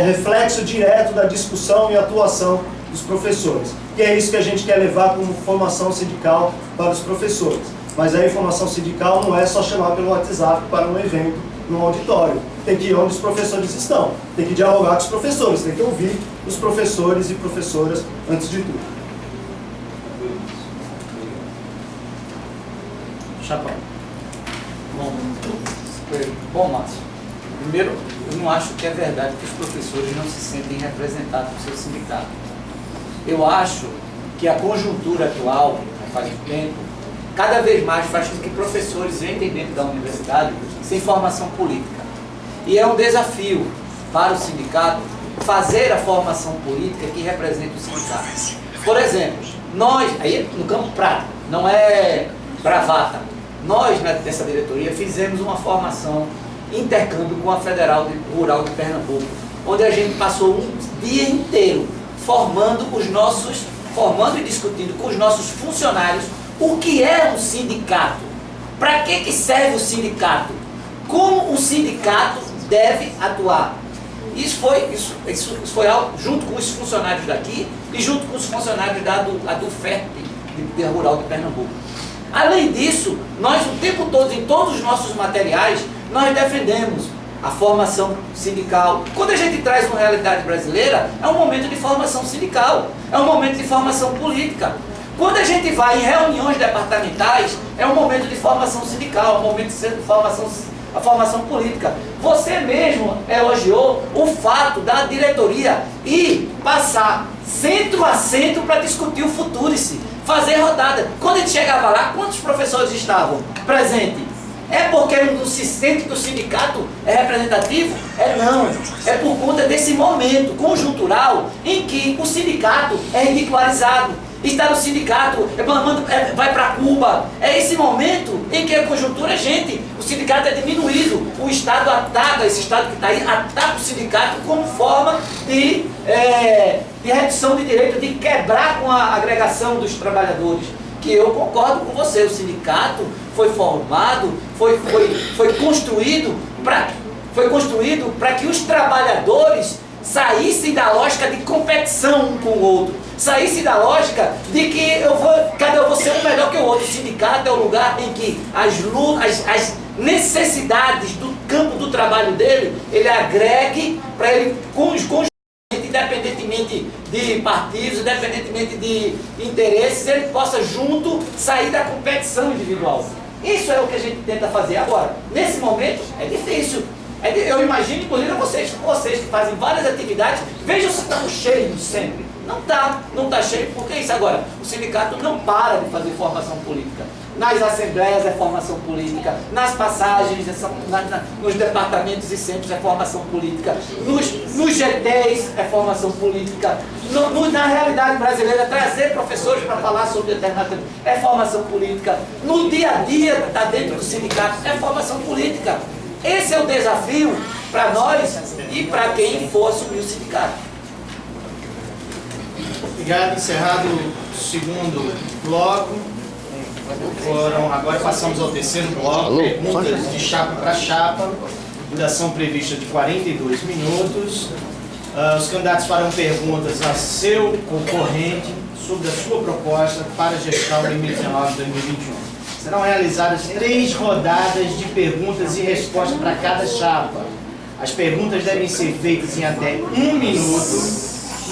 reflexo direto da discussão e atuação dos professores. E é isso que a gente quer levar como formação sindical para os professores. Mas a formação sindical não é só chamar pelo WhatsApp para um evento, num auditório. Tem que ir onde os professores estão, tem que dialogar com os professores, tem que ouvir os professores e professoras antes de tudo. Chapão. Bom, Márcio, primeiro, eu não acho que é verdade que os professores não se sentem representados no seu sindicato. Eu acho que a conjuntura atual, faz um tempo, cada vez mais faz com que professores entrem dentro da universidade sem formação política. E é um desafio para o sindicato fazer a formação política que representa o sindicato. Por exemplo, nós, aí no campo prático, não é bravata, nós nessa diretoria fizemos uma formação intercâmbio com a Federal Rural de Pernambuco, onde a gente passou um dia inteiro formando e discutindo com os nossos funcionários o que é um sindicato, para que serve o sindicato, como o sindicato deve atuar. Isso foi algo junto com os funcionários daqui e junto com os funcionários do FERP, de Rural de Pernambuco. Além disso, nós o tempo todo, em todos os nossos materiais, nós defendemos a formação sindical. Quando a gente traz uma realidade brasileira, é um momento de formação sindical, é um momento de formação política. Quando a gente vai em reuniões departamentais, é um momento de formação sindical, é um momento de formação política. Você mesmo elogiou o fato da diretoria ir passar centro a centro para discutir o Futurice, fazer rodada. Quando a gente chegava lá, quantos professores estavam presentes? É porque não se sente que o sindicato é representativo? Não. É por conta desse momento conjuntural em que o sindicato é ridicularizado. Está no sindicato, vai para Cuba. É esse momento em que a conjuntura, o sindicato é diminuído. O Estado ataca, esse Estado que está aí, ataca o sindicato como forma de redução de direito, de quebrar com a agregação dos trabalhadores. Que eu concordo com você, o sindicato foi formado, foi construído para que os trabalhadores saíssem da lógica de competição um com o outro, saíssem da lógica de que cada um vou ser um melhor que o outro. O sindicato é o lugar em que as necessidades do campo do trabalho dele, ele agregue para ele independentemente de partidos, independentemente de interesses, ele possa junto sair da competição individual. Isso é o que a gente tenta fazer agora. Nesse momento é difícil. Eu imagino, inclusive, vocês que fazem várias atividades, vejam se estamos cheios sempre. Não está cheio. Por que isso agora? O sindicato não para de fazer formação política. Nas assembleias é formação política, nas passagens, nos departamentos e centros é formação política, nos GTs é formação política, na realidade brasileira, trazer professores para falar sobre determinado é formação política, no dia a dia, está dentro do sindicato, é formação política. Esse é o desafio para nós e para quem for assumir o sindicato. Obrigado. Encerrado o segundo bloco. Agora passamos ao terceiro bloco, perguntas de chapa para chapa, duração prevista de 42 minutos. Os candidatos farão perguntas a seu concorrente sobre a sua proposta para a gestão 2019-2021. Serão realizadas 3 rodadas de perguntas e respostas para cada chapa. As perguntas devem ser feitas em até 1 minuto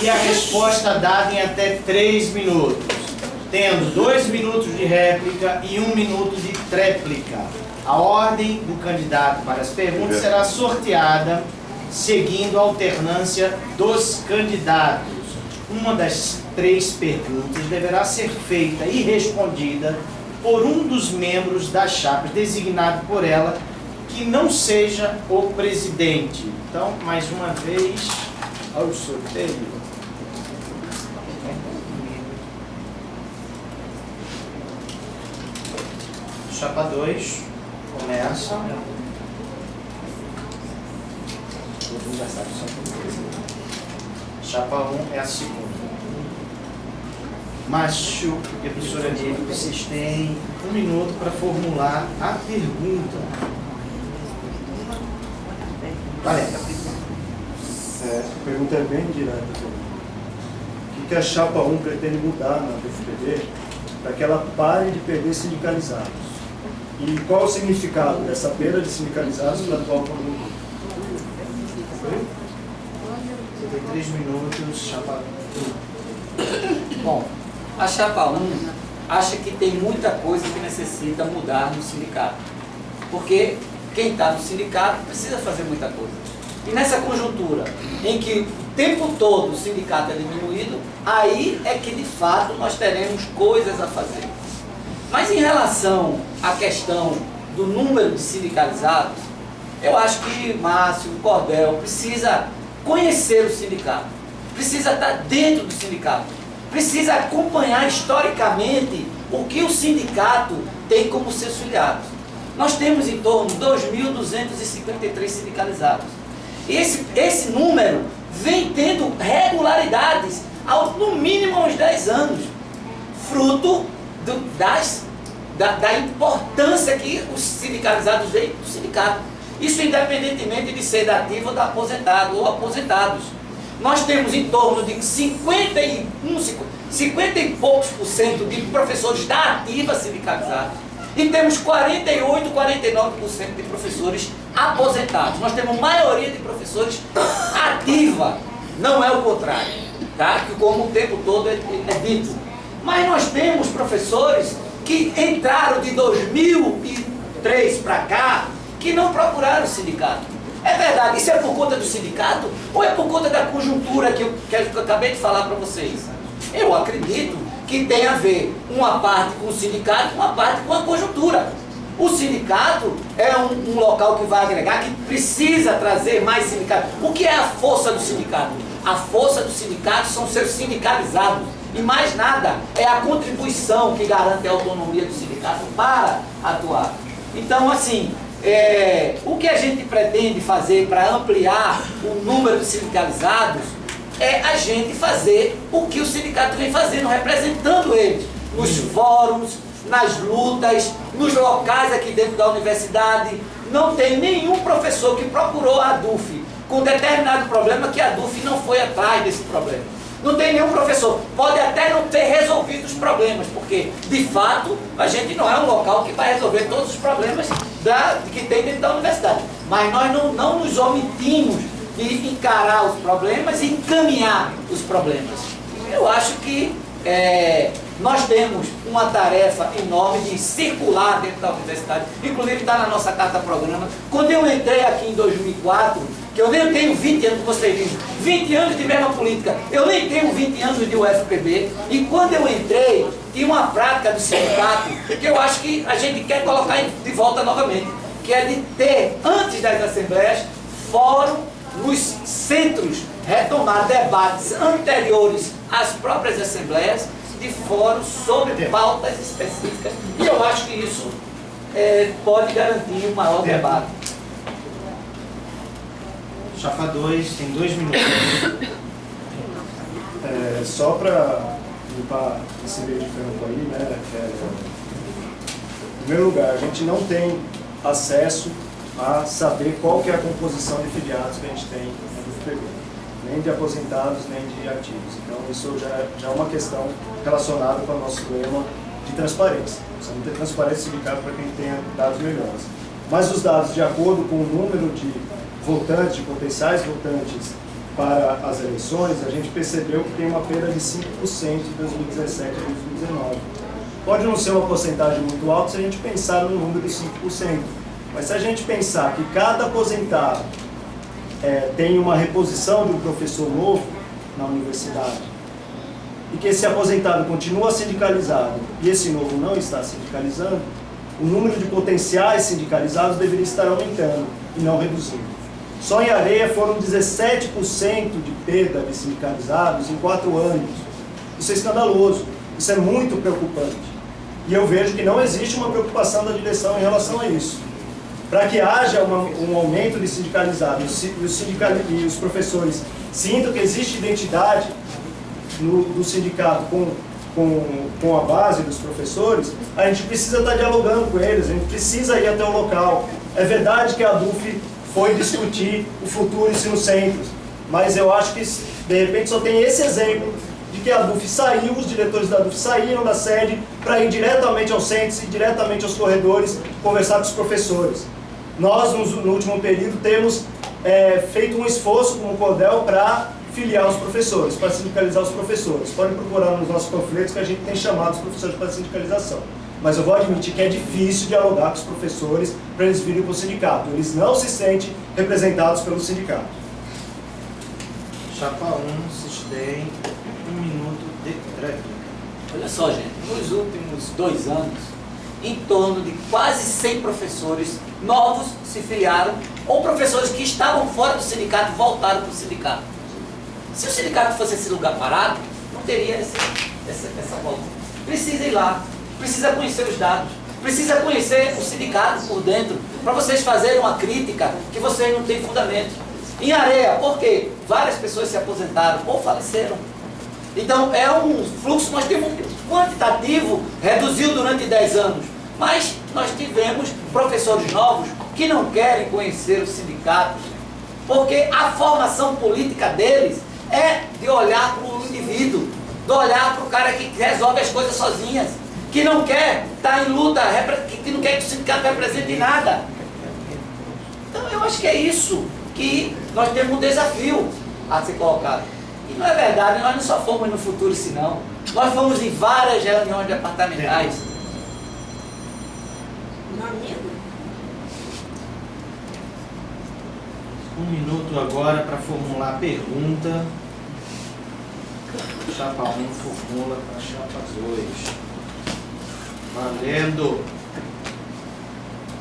e a resposta dada em até 3 minutos. Tendo 2 minutos de réplica e 1 minuto de tréplica. A ordem do candidato para as perguntas será sorteada seguindo a alternância dos candidatos. Uma das 3 perguntas deverá ser feita e respondida por um dos membros das chapas, designado por ela, que não seja o presidente. Então, mais uma vez, ao sorteio. Chapa 2, começa. Todo mundo já sabe, só que chapa 1 é a segunda. Márcio e a professora Nívia, vocês têm 1 minuto para formular a pergunta. Valeu. A pergunta é bem direta. O que a chapa 1 pretende mudar na PFPB para que ela pare de perder sindicalizados? E qual o significado dessa perda de sindicalizados para a atual conjuntura? Você tem 3 minutos, chapa 1. Bom, a chapa 1 acha que tem muita coisa que necessita mudar no sindicato. Porque quem está no sindicato precisa fazer muita coisa. E nessa conjuntura em que o tempo todo o sindicato é diminuído, aí é que de fato nós teremos coisas a fazer. Mas em relação à questão do número de sindicalizados, eu acho que Márcio, Cordel, precisa conhecer o sindicato, precisa estar dentro do sindicato, precisa acompanhar historicamente o que o sindicato tem como seus filiados. Nós temos em torno de 2.253 sindicalizados. Esse número vem tendo regularidades no mínimo há uns 10 anos, fruto da importância que os sindicalizados veem do sindicato. Isso independentemente de ser da ativa ou da aposentado ou aposentados. Nós temos em torno de 50 e poucos % de professores da ativa sindicalizados. E temos 48, 49% de professores aposentados. Nós temos maioria de professores ativa, não é o contrário, tá? Que como o tempo todo é dito. Mas nós temos professores que entraram de 2003 para cá, que não procuraram o sindicato. É verdade, isso é por conta do sindicato ou é por conta da conjuntura que eu acabei de falar para vocês? Eu acredito que tem a ver uma parte com o sindicato e uma parte com a conjuntura. O sindicato é um local que vai agregar, que precisa trazer mais sindicatos. O que é a força do sindicato? A força do sindicato são seus sindicalizados. E mais nada, é a contribuição que garante a autonomia do sindicato para atuar. Então, assim, o que a gente pretende fazer para ampliar o número de sindicalizados é a gente fazer o que o sindicato vem fazendo, representando eles nos fóruns, nas lutas, nos locais aqui dentro da universidade. Não tem nenhum professor que procurou a ADUF com determinado problema que a ADUF não foi atrás desse problema. Não tem nenhum professor, pode até não ter resolvido os problemas, porque, de fato, a gente não é um local que vai resolver todos os problemas que tem dentro da universidade. Mas nós não nos omitimos de encarar os problemas e encaminhar os problemas. Eu acho que nós temos uma tarefa enorme de circular dentro da universidade, inclusive está na nossa carta-programa. Quando eu entrei aqui em 2004, que eu nem tenho 20 anos, como vocês dizem, 20 anos de mesma política, eu nem tenho 20 anos de UFPB, e quando eu entrei, tinha uma prática do sindicato que eu acho que a gente quer colocar de volta novamente, que é de ter, antes das assembleias, fórum nos centros, retomar debates anteriores às próprias assembleias, de fóruns sobre pautas específicas, e eu acho que isso pode garantir um maior debate. Chapa 2, tem 2 minutos. Só para limpar esse meio de campo aí, né? Em primeiro lugar, a gente não tem acesso a saber qual que é a composição de filiados que a gente tem no UFPB, nem de aposentados, nem de ativos. Então, isso já é uma questão relacionada com o nosso lema de transparência. Precisamos ter transparência sindical para quem tenha dados melhores. Mas os dados, de acordo com o número de votantes, de potenciais votantes para as eleições, a gente percebeu que tem uma perda de 5% de 2017 a 2019. Pode não ser uma porcentagem muito alta se a gente pensar no número de 5%, mas se a gente pensar que cada aposentado tem uma reposição de um professor novo na universidade, e que esse aposentado continua sindicalizado e esse novo não está sindicalizando, o número de potenciais sindicalizados deveria estar aumentando e não reduzindo. Só em Areia foram 17% de perda de sindicalizados em 4 anos. Isso é escandaloso, isso é muito preocupante. E eu vejo que não existe uma preocupação da direção em relação a isso. Para que haja um aumento de sindicalizados e os professores sintam que existe identidade do sindicato com a base dos professores, a gente precisa estar dialogando com eles, a gente precisa ir até o local. É verdade que a ADUF foi discutir o futuro ensino centros, mas eu acho que de repente só tem esse exemplo de que a ADUF saiu, os diretores da ADUF saíram da sede para ir diretamente aos centros e diretamente aos corredores conversar com os professores. Nós, no último período, temos feito um esforço como o CODEL para filiar os professores, para sindicalizar os professores. Podem procurar nos nossos panfletos que a gente tem chamado os professores para sindicalização. Mas eu vou admitir que é difícil dialogar com os professores para eles virem para o sindicato. Eles não se sentem representados pelo sindicato. Chapa 1, vocês têm 1 minuto de réplica. Olha só, gente, nos últimos 2 anos, em torno de quase 100 professores novos se filiaram ou professores que estavam fora do sindicato voltaram para o sindicato. Se o sindicato fosse esse lugar parado, não teria essa volta. Precisa ir lá, precisa conhecer os dados, precisa conhecer o sindicato por dentro, para vocês fazerem uma crítica que vocês não têm fundamento. Em Areia, por quê? Várias pessoas se aposentaram ou faleceram. Então é um fluxo, nós temos um quantitativo, reduziu durante 10 anos, mas nós tivemos professores novos que não querem conhecer os sindicatos, porque a formação política deles é de olhar para o indivíduo, de olhar para o cara que resolve as coisas sozinhas, que não quer estar em luta, que não quer que o sindicato represente nada. Então eu acho que é isso que nós temos um desafio a ser colocado. E não é verdade, nós não só fomos no Futurice, não. Nós fomos em várias reuniões departamentais. Um minuto agora para formular a pergunta. Chapa 1 formula para chapa 2. Valendo!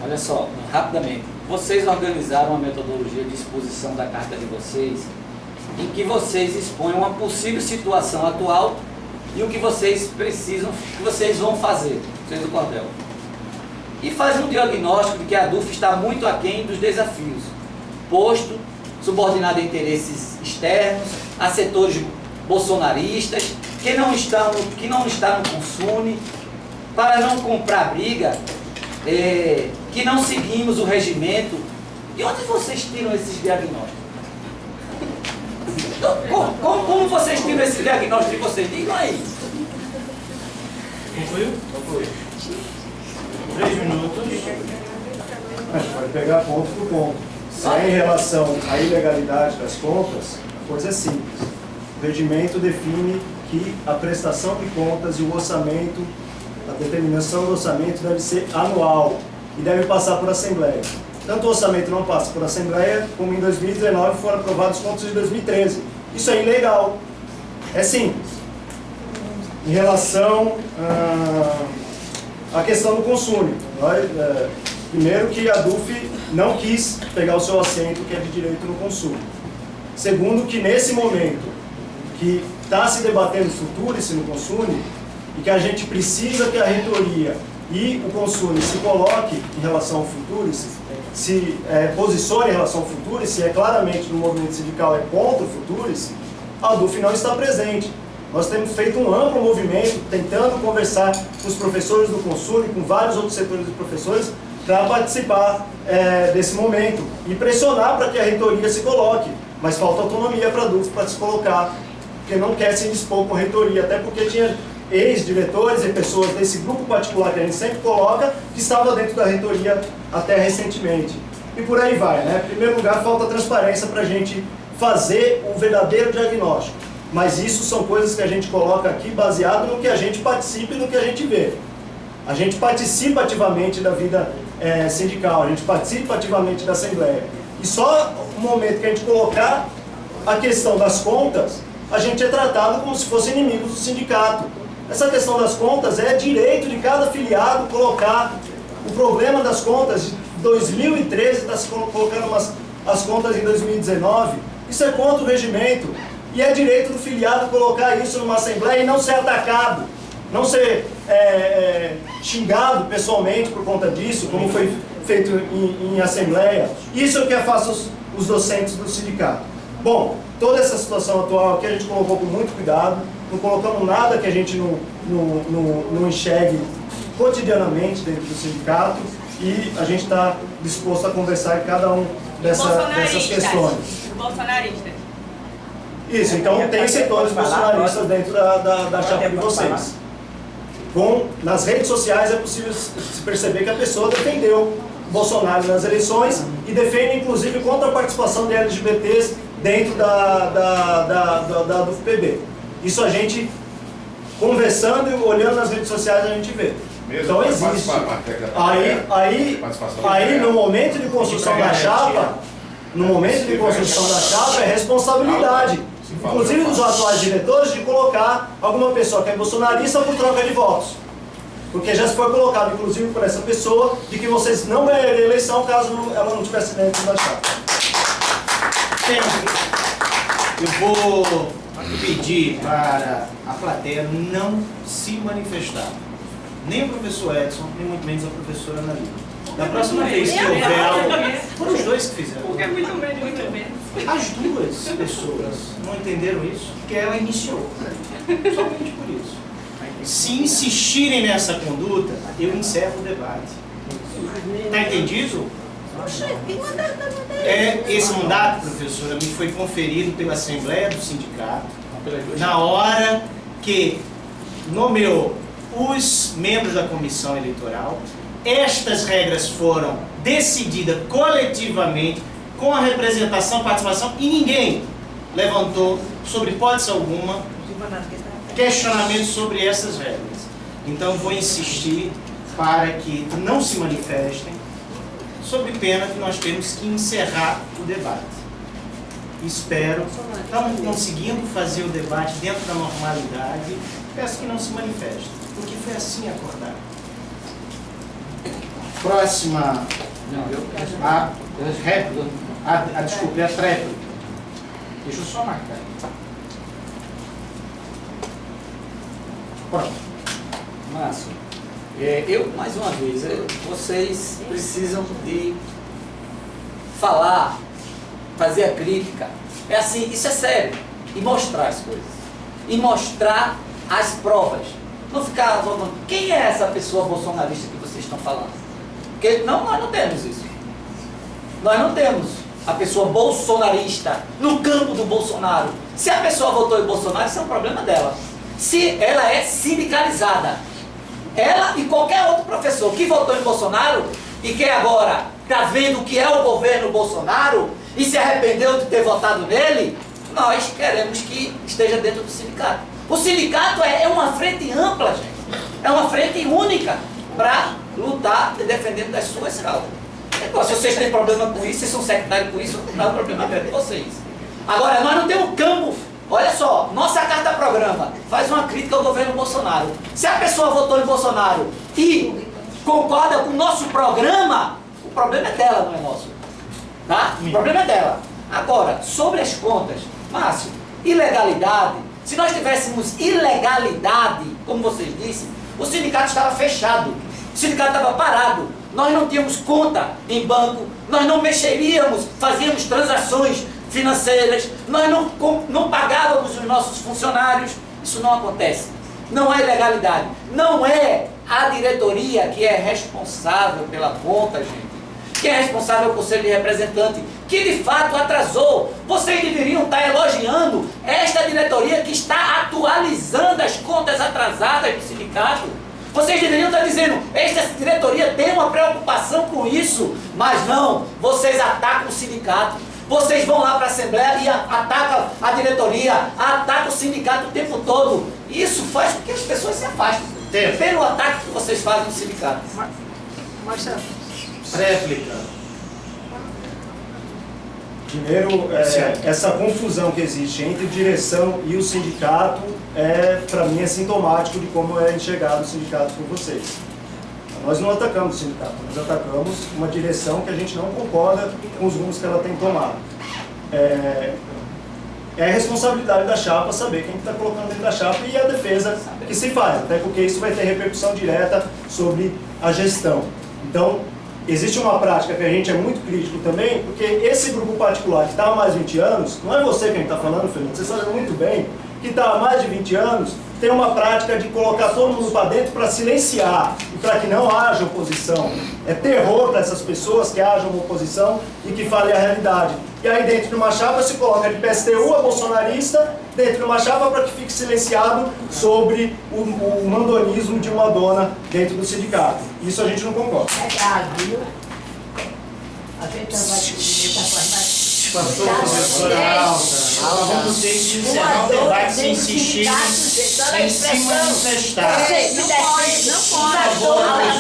Olha só, rapidamente. Vocês organizaram uma metodologia de exposição da carta de vocês, em que vocês expõem uma possível situação atual e o que vocês precisam, o que vocês vão fazer, vocês do Cordel. E fazem um diagnóstico de que a DUF está muito aquém dos desafios, posto, subordinado a interesses externos, a setores bolsonaristas, que não estão no Consune, para não comprar briga, que não seguimos o regimento. De onde vocês tiram esses diagnósticos? Como vocês tiram esse diagnóstico de vocês? Digam aí. Concluiu? Concluiu. 3 minutos. A gente vai pegar ponto por ponto. Se é em relação à ilegalidade das contas, a coisa é simples. O regimento define que a prestação de contas e o orçamento, a determinação do orçamento deve ser anual e deve passar por Assembleia. Tanto o orçamento não passa por Assembleia, como em 2019 foram aprovados os contos de 2013. Isso é ilegal. É simples. Em relação à questão do consumo, primeiro que a DUF não quis pegar o seu assento, que é de direito no consumo. Segundo, que nesse momento que está se debatendo o Futurice no Consune, e que a gente precisa que a reitoria e o Consune se coloque em relação ao Futurice, se posicione em relação ao Futurice, claramente no movimento sindical é contra o Futurice, a DUF não está presente. Nós temos feito um amplo movimento, tentando conversar com os professores do Consune, com vários outros setores de professores, para participar desse momento e pressionar para que a reitoria se coloque. Mas falta autonomia para a DUF para se colocar, porque não quer se indispor com a reitoria, até porque tinha ex-diretores e pessoas desse grupo particular que a gente sempre coloca, que estava dentro da reitoria até recentemente. E por aí vai, né? Em primeiro lugar, falta transparência para a gente fazer o verdadeiro diagnóstico. Mas isso são coisas que a gente coloca aqui baseado no que a gente participa e no que a gente vê. A gente participa ativamente da vida sindical, a gente participa ativamente da Assembleia. E só no momento que a gente colocar a questão das contas, a gente é tratado como se fosse inimigo do sindicato. Essa questão das contas é direito de cada afiliado colocar o problema das contas de 2013, está se colocando as contas em 2019. Isso é contra o regimento. E é direito do filiado colocar isso numa Assembleia e não ser atacado, não ser xingado pessoalmente por conta disso, como foi feito em Assembleia. Isso é o que afasta os docentes do sindicato. Bom, toda essa situação atual aqui a gente colocou com muito cuidado, não colocamos nada que a gente não enxergue cotidianamente dentro do sindicato e a gente está disposto a conversar em cada um dessas questões. Bolsonaristas. Isso, então tem setores bolsonaristas dentro da chapa de vocês. Nas redes sociais é possível se perceber que a pessoa defendeu Bolsonaro nas eleições e defende inclusive contra a participação de LGBTs dentro da UFPB. Isso a gente, conversando e olhando nas redes sociais, a gente vê. Então existe. Aí no momento de construção da chapa, é responsabilidade, inclusive dos atuais diretores, de colocar alguma pessoa que é bolsonarista por troca de votos. Porque já foi colocado, inclusive, por essa pessoa, de que vocês não ganhariam a eleição caso ela não tivesse dentro da chapa. Eu vou pedir para a plateia não se manifestar. Nem o professor Edson, nem muito menos a professora Ana Lívia. Da próxima vez que houver algo, foram os dois que fizeram. Porque é muito menos. As duas pessoas não entenderam isso, porque ela iniciou. Somente por isso. Se insistirem nessa conduta, eu encerro o debate. Está entendido? Esse mandato, professora, me foi conferido pela Assembleia do Sindicato na hora que nomeou os membros da comissão eleitoral. Estas regras foram decididas coletivamente, com a representação, participação, e ninguém levantou, sobre hipótese alguma, questionamento sobre essas regras. Então, vou insistir para que não se manifestem, sob pena que nós temos que encerrar o debate. Espero, estamos conseguindo fazer o debate dentro da normalidade, peço que não se manifestem, porque foi assim acordado. Próxima, a réplica, desculpe, a tréplica. Deixa eu só marcar. Pronto. Márcio, mais uma vez, vocês precisam de falar, fazer a crítica. É assim, isso é sério. E mostrar as coisas. E mostrar as provas. Não ficar falando, quem é essa pessoa bolsonarista que vocês estão falando? Porque nós não temos isso. Nós não temos a pessoa bolsonarista no campo do Bolsonaro. Se a pessoa votou em Bolsonaro, isso é um problema dela. Se ela é sindicalizada, ela e qualquer outro professor que votou em Bolsonaro e que agora está vendo o que é o governo Bolsonaro e se arrependeu de ter votado nele, nós queremos que esteja dentro do sindicato. O sindicato é uma frente ampla, gente. É uma frente única para lutar defendendo das suas causas. Então, se vocês têm problema com isso, vocês são sectários com isso, não é um problema de vocês. Agora, nós não temos campo. Olha só, nossa carta-programa faz uma crítica ao governo Bolsonaro. Se a pessoa votou em Bolsonaro e concorda com o nosso programa, o problema é dela, não é nosso. Tá? O problema é dela. Agora, sobre as contas, Márcio, ilegalidade. Se nós tivéssemos ilegalidade, como vocês disseram, o sindicato estava fechado, o sindicato estava parado, nós não tínhamos conta em banco, nós não mexeríamos, fazíamos transações financeiras, nós não pagávamos os nossos funcionários. Isso não acontece. Não há ilegalidade. Não é a diretoria que é responsável pela conta, gente. Que é responsável é o Conselho de Representante, que de fato atrasou. Vocês deveriam estar elogiando esta diretoria que está atualizando as contas atrasadas do sindicato. Vocês deveriam estar dizendo, esta diretoria tem uma preocupação com isso, mas não, vocês atacam o sindicato. Vocês vão lá para a Assembleia e atacam a diretoria, atacam o sindicato o tempo todo. Isso faz com que as pessoas se afastem pelo ataque que vocês fazem no sindicato. Marcelo. Réplica. Primeiro, essa confusão que existe entre direção e o sindicato, para mim, é sintomático de como é enxergado o sindicato por vocês. Nós não atacamos o sindicato, nós atacamos uma direção que a gente não concorda com os rumos que ela tem tomado. É a responsabilidade da chapa saber quem está colocando dentro da chapa e a defesa que se faz, até porque isso vai ter repercussão direta sobre a gestão. Então, existe uma prática que a gente é muito crítico também, porque esse grupo particular que está há mais de 20 anos, não é você quem está falando, Fernando, você sabe muito bem, que está há mais de 20 anos, tem uma prática de colocar todo mundo para dentro para silenciar e para que não haja oposição. É terror para essas pessoas que haja uma oposição e que falem a realidade. E aí dentro de uma chapa se coloca de PSTU a bolsonarista, dentro de uma chapa para que fique silenciado sobre o mandonismo de uma dona dentro do sindicato. Isso a gente não concorda. É grave, viu? A gente não vai deixar mais. Passou a professora Alta. Vamos ter que encerrar o debate se insistir em se manifestar.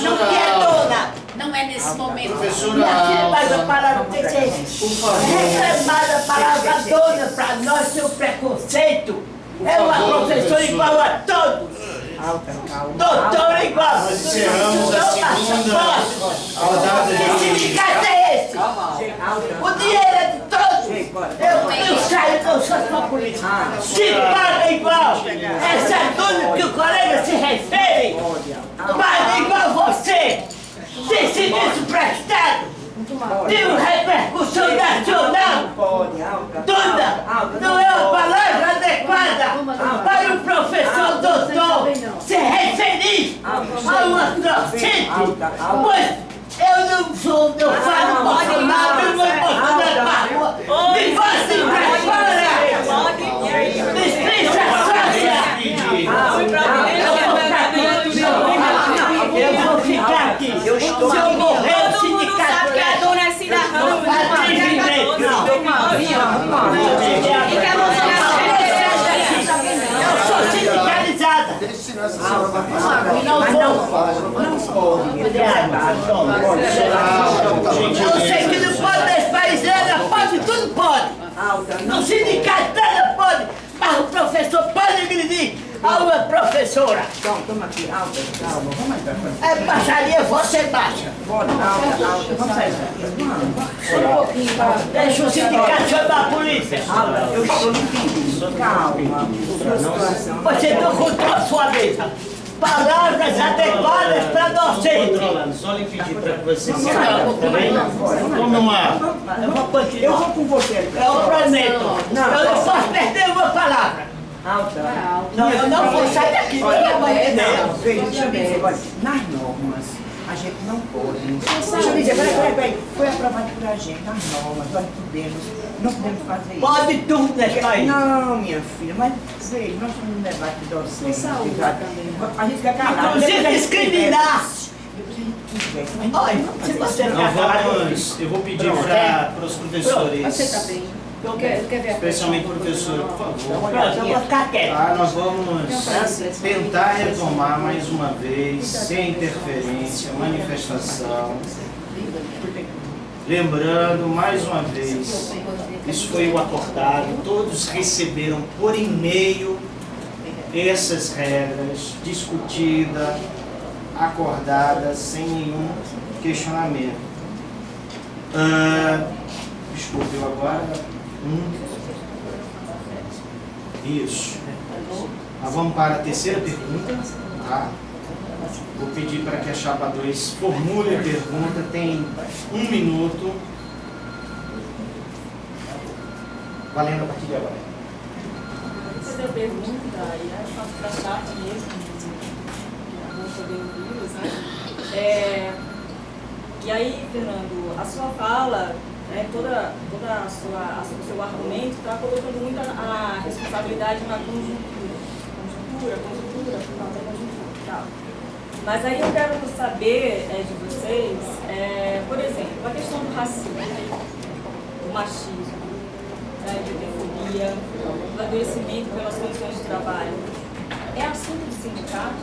Não quer dona. Não é nesse momento. Professora Mas a Alta, palavra tem que por favor. reclamar a palavra dona para nós ter o preconceito. É uma professora igual a todos. Doutora igual! Nós encerramos a segunda rodada Que de sindicato é esse? O dinheiro é de todos! Eu saio, eu sou sua polícia! Se paga igual! Essa é tudo que o colega se refere! Paga igual você! Tem serviço prestado! Tem uma repercussão nacional! Toda! Não é uma palavra adequada para o professor doutor se referir a uma docente! Pois eu não sou, eu falo Bolsonaro, eu vou Bolsonaro para rua! Me faça ir para fora! Dispensa sócia! Eu vou ficar aqui! Se eu morrer, o sindicato que a dona é Cida Ramos, eu sou sindicalizada! Eu sei que não pode nesse país, ela pode, tudo pode! No sindicato nada pode, mas o professor pode agredir a uma professora! Toma aqui, Alta, calma, vamos entrar. É baixaria, você baixa! Alta, vamos sair daqui. Só um pouquinho, tá? Deixa o sindicato chamar a polícia! Eu estou entendendo, calma. Você não contou a sua mesa! Palavras adequadas para docente! controlando. Só lhe pedir para que você se calme, tá bem? Toma uma. Eu vou com você. Eu prometo! Eu não posso perder uma palavra! Alta. Não, eu não vou sair daqui! Veja bem, olha, nas normas, a gente não pode. Deixa eu dizer, peraí. Foi aprovado por a gente, nas normas, nós não podemos fazer isso. Pode tudo nesse país! Não, minha filha, mas veja, nós estamos num debate docente. A gente fica calado. Inclusive discriminar! Olha, se você não Não, falar vamos. Eu vou pedir para os professores. Você tá bem. Eu quero ver a Especialmente professora, por favor. Pronto, eu vou ficar quieto. Nós vamos tentar retomar mais uma vez, sem interferência, manifestação. Lembrando, mais uma vez, isso foi o acordado, todos receberam por e-mail essas regras, discutidas, acordadas, sem nenhum questionamento. Desculpe, eu agora... Isso. Nós vamos para a terceira pergunta. Tá? Vou pedir para que a chapa 2 formule a pergunta. Tem 1 minuto. Valendo a partir de agora. Fazer a pergunta, e é fácil para a chapa mesmo, que vão poder ouvi-los, né? E aí, Fernando, a sua fala, né, toda o seu argumento está colocando muito a responsabilidade na conjuntura, por causa da conjuntura e tal. Mas aí eu quero saber de vocês, por exemplo, a questão do racismo, do machismo, da LGBTfobia, do adoecimento pelas condições de trabalho. É assunto de sindicato?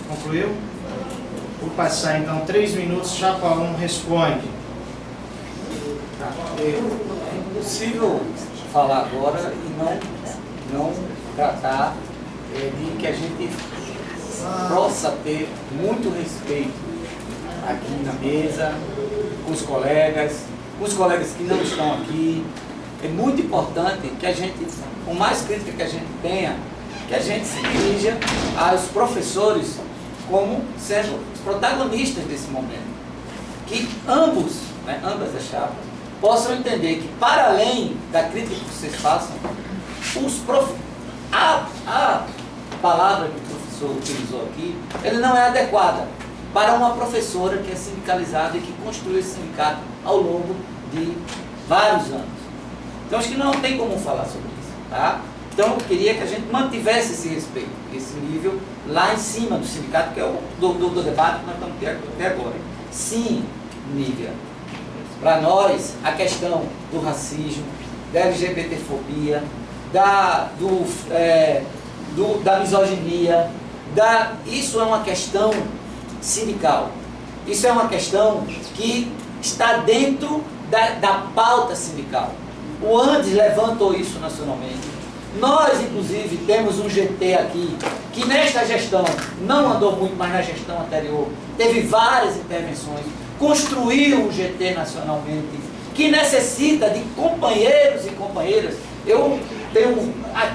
Concluiu? Vou passar então 3 minutos, chapa 1 responde. É impossível falar agora e não tratar de que a gente possa ter muito respeito aqui na mesa, com os colegas que não estão aqui. É muito importante que a gente, com mais crítica que a gente tenha, que a gente se dirija aos professores como sendo os protagonistas desse momento. Que ambas as chapas, possam entender que, para além da crítica que vocês façam, a palavra que o professor utilizou aqui, ele não é adequada para uma professora que é sindicalizada e que construiu esse sindicato ao longo de vários anos. Então, acho que não tem como falar sobre isso, tá? Então, eu queria que a gente mantivesse esse respeito, esse nível lá em cima do sindicato, que é o do debate que nós estamos até agora. Sim, Nívia, para nós, a questão do racismo, da LGBTfobia, da misoginia, isso é uma questão sindical. Isso é uma questão que está dentro da pauta sindical. O Andes levantou isso nacionalmente. Nós, inclusive, temos um GT aqui, que nesta gestão não andou muito, mas na gestão anterior teve várias intervenções, construiu um GT nacionalmente, que necessita de companheiros e companheiras. Eu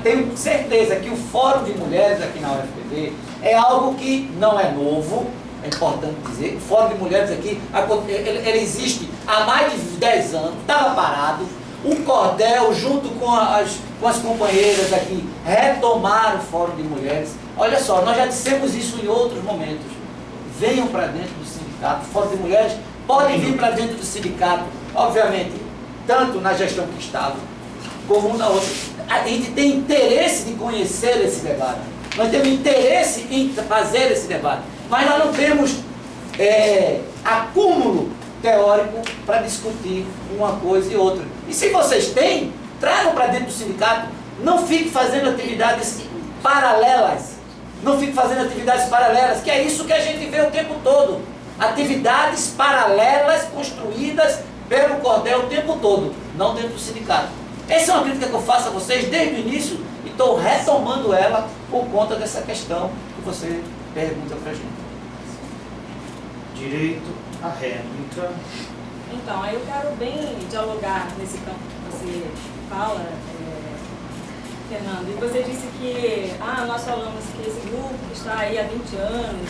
tenho certeza que o Fórum de Mulheres aqui na UFPB é algo que não é novo, é importante dizer. O Fórum de Mulheres aqui, ele existe há mais de 10 anos, estava parado. O Cordel, junto com as companheiras aqui, retomaram o Fórum de Mulheres. Olha só, nós já dissemos isso em outros momentos. Venham para dentro do sindicato. O Fórum de Mulheres pode vir para dentro do sindicato, obviamente, tanto na gestão que estava, como na outra. A gente tem interesse de conhecer esse debate. Nós temos interesse em fazer esse debate. Mas nós não temos acúmulo teórico para discutir uma coisa e outra. E se vocês têm, tragam para dentro do sindicato. Não fique fazendo atividades paralelas. Não fique fazendo atividades paralelas, que é isso que a gente vê o tempo todo. Atividades paralelas construídas pelo Cordel o tempo todo, não dentro do sindicato. Essa é uma crítica que eu faço a vocês desde o início e estou retomando ela por conta dessa questão que você pergunta para a gente. Direito à réplica. Então, aí eu quero bem dialogar nesse campo que você fala, Fernando. E você disse que nós falamos que esse grupo está aí há 20 anos,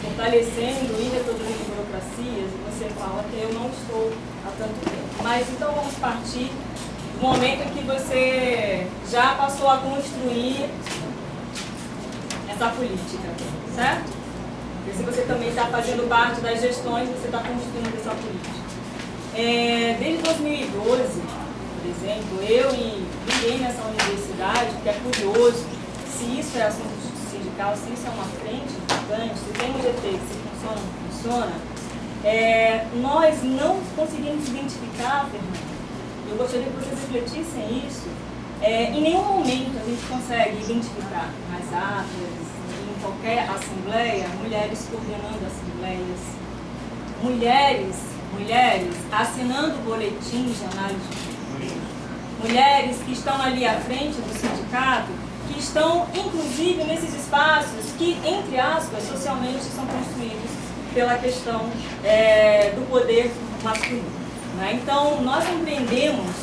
fortalecendo e reproduzindo burocracias, e você fala que eu não estou há tanto tempo. Mas então vamos partir do momento em que você já passou a construir essa política, certo? E se você também está fazendo parte das gestões, você está construindo essa política. Desde 2012, por exemplo, eu e ninguém nessa universidade, que é curioso, se isso é assunto sindical, se isso é uma frente importante, se tem um GT, se funciona ou não funciona, nós não conseguimos identificar, Fernando, eu gostaria que vocês refletissem isso, em nenhum momento a gente consegue identificar nas atas, em qualquer assembleia, mulheres coordenando assembleias, mulheres assinando boletins de análise de risco, mulheres que estão ali à frente do sindicato, que estão inclusive nesses espaços que, entre aspas, socialmente são construídos pela questão do poder masculino. Né? Então, nós compreendemos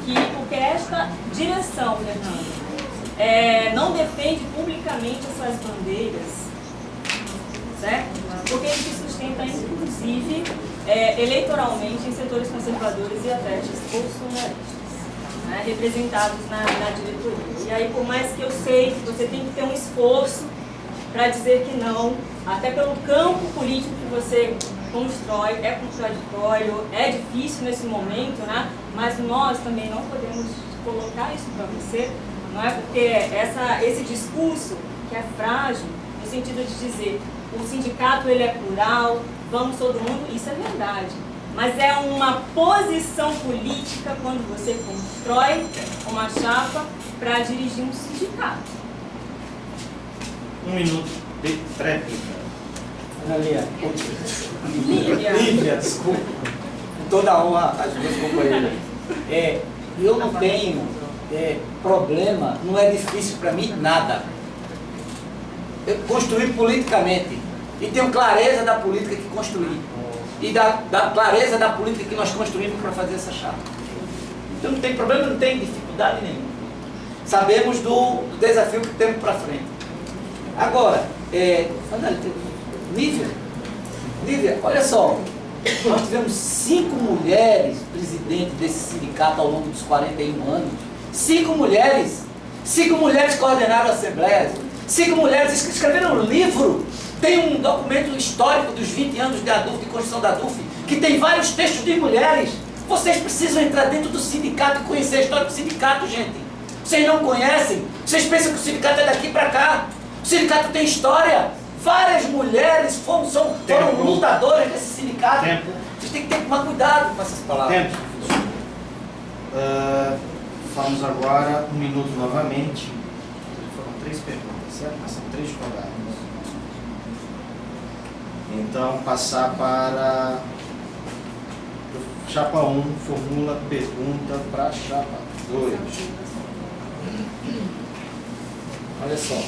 que, porque esta direção, Fernando, não defende publicamente essas bandeiras, certo? Porque ele se sustenta, inclusive, eleitoralmente em setores conservadores e até bolsonaristas, né? Representados na diretoria. E aí, por mais que eu sei que você tem que ter um esforço para dizer que não, até pelo campo político que você constrói, é contraditório, é difícil nesse momento, né? Mas nós também não podemos colocar isso para você, não é? Porque esse discurso que é frágil, no sentido de dizer o sindicato ele é plural, vamos todo mundo, isso é verdade. Mas é uma posição política quando você constrói uma chapa para dirigir um sindicato. 1 minuto de réplica. Lívia, desculpa. Com toda a honra às duas companheiras. Eu não tenho problema, não é difícil para mim nada. Eu construí politicamente e tenho clareza da política que construí e da clareza da política que nós construímos para fazer essa chapa. Então não tem problema, não tem dificuldade nenhuma. Sabemos do desafio que temos para frente. Agora, Lívia, olha só, nós tivemos 5 mulheres presidentes desse sindicato ao longo dos 41 anos. 5 mulheres coordenaram assembleias, 5 mulheres escreveram um livro. Tem um documento histórico dos 20 anos de construção da ADUF, que tem vários textos de mulheres. Vocês precisam entrar dentro do sindicato e conhecer a história do sindicato, gente. Vocês não conhecem? Vocês pensam que o sindicato é daqui para cá? O sindicato tem história. Várias mulheres foram lutadoras desse sindicato. Vocês têm que tomar cuidado com essas palavras. Tempo. Vamos agora 1 minuto novamente. Foram 3 perguntas, certo? Mas são 3 rodadas. Então, passar para chapa 1, formula pergunta para chapa 2. Olha só.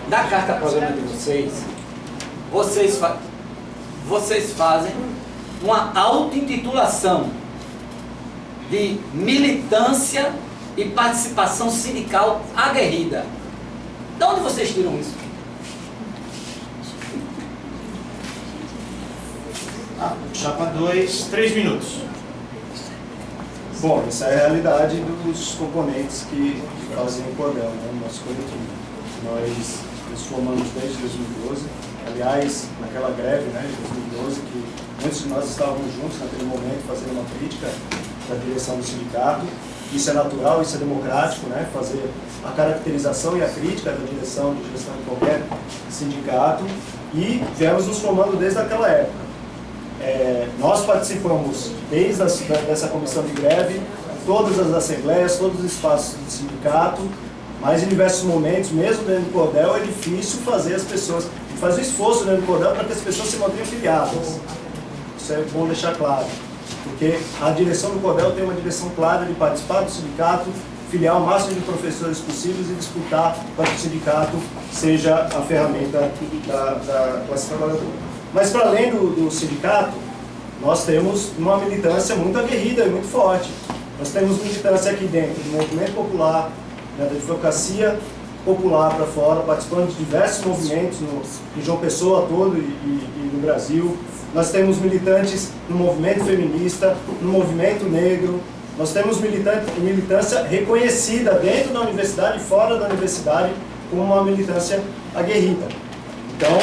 Na carta programa de vocês fazem uma auto-intitulação de militância e participação sindical aguerrida. De onde vocês tiram isso? Chapa 2, 3 minutos. Bom, essa é a realidade dos componentes que fazem o Cordel, né, no nosso coletivo. Nós nos formamos desde 2012. Aliás, naquela greve, né, de 2012, que muitos de nós estávamos juntos naquele momento fazendo uma crítica da direção do sindicato. Isso é natural, isso é democrático, né, fazer a caracterização e a crítica da direção de gestão de qualquer sindicato. E viemos nos formando desde aquela época. Nós participamos desde dessa comissão de greve, todas as assembleias, todos os espaços do sindicato, mas em diversos momentos, mesmo dentro do Cordel, é difícil fazer as pessoas, fazer esforço dentro do Cordel para que as pessoas se mantenham filiadas. Isso é bom deixar claro, porque a direção do Cordel tem uma direção clara de participar do sindicato, filiar o máximo de professores possíveis e disputar para que o sindicato seja a ferramenta da classe trabalhadora. Mas para além do sindicato, nós temos uma militância muito aguerrida e muito forte. Nós temos militância aqui dentro do movimento popular, né, da advocacia popular para fora, participando de diversos movimentos em João Pessoa todo e no Brasil. Nós temos militantes no movimento feminista, no movimento negro. Nós temos militância reconhecida dentro da universidade e fora da universidade como uma militância aguerrida. Então,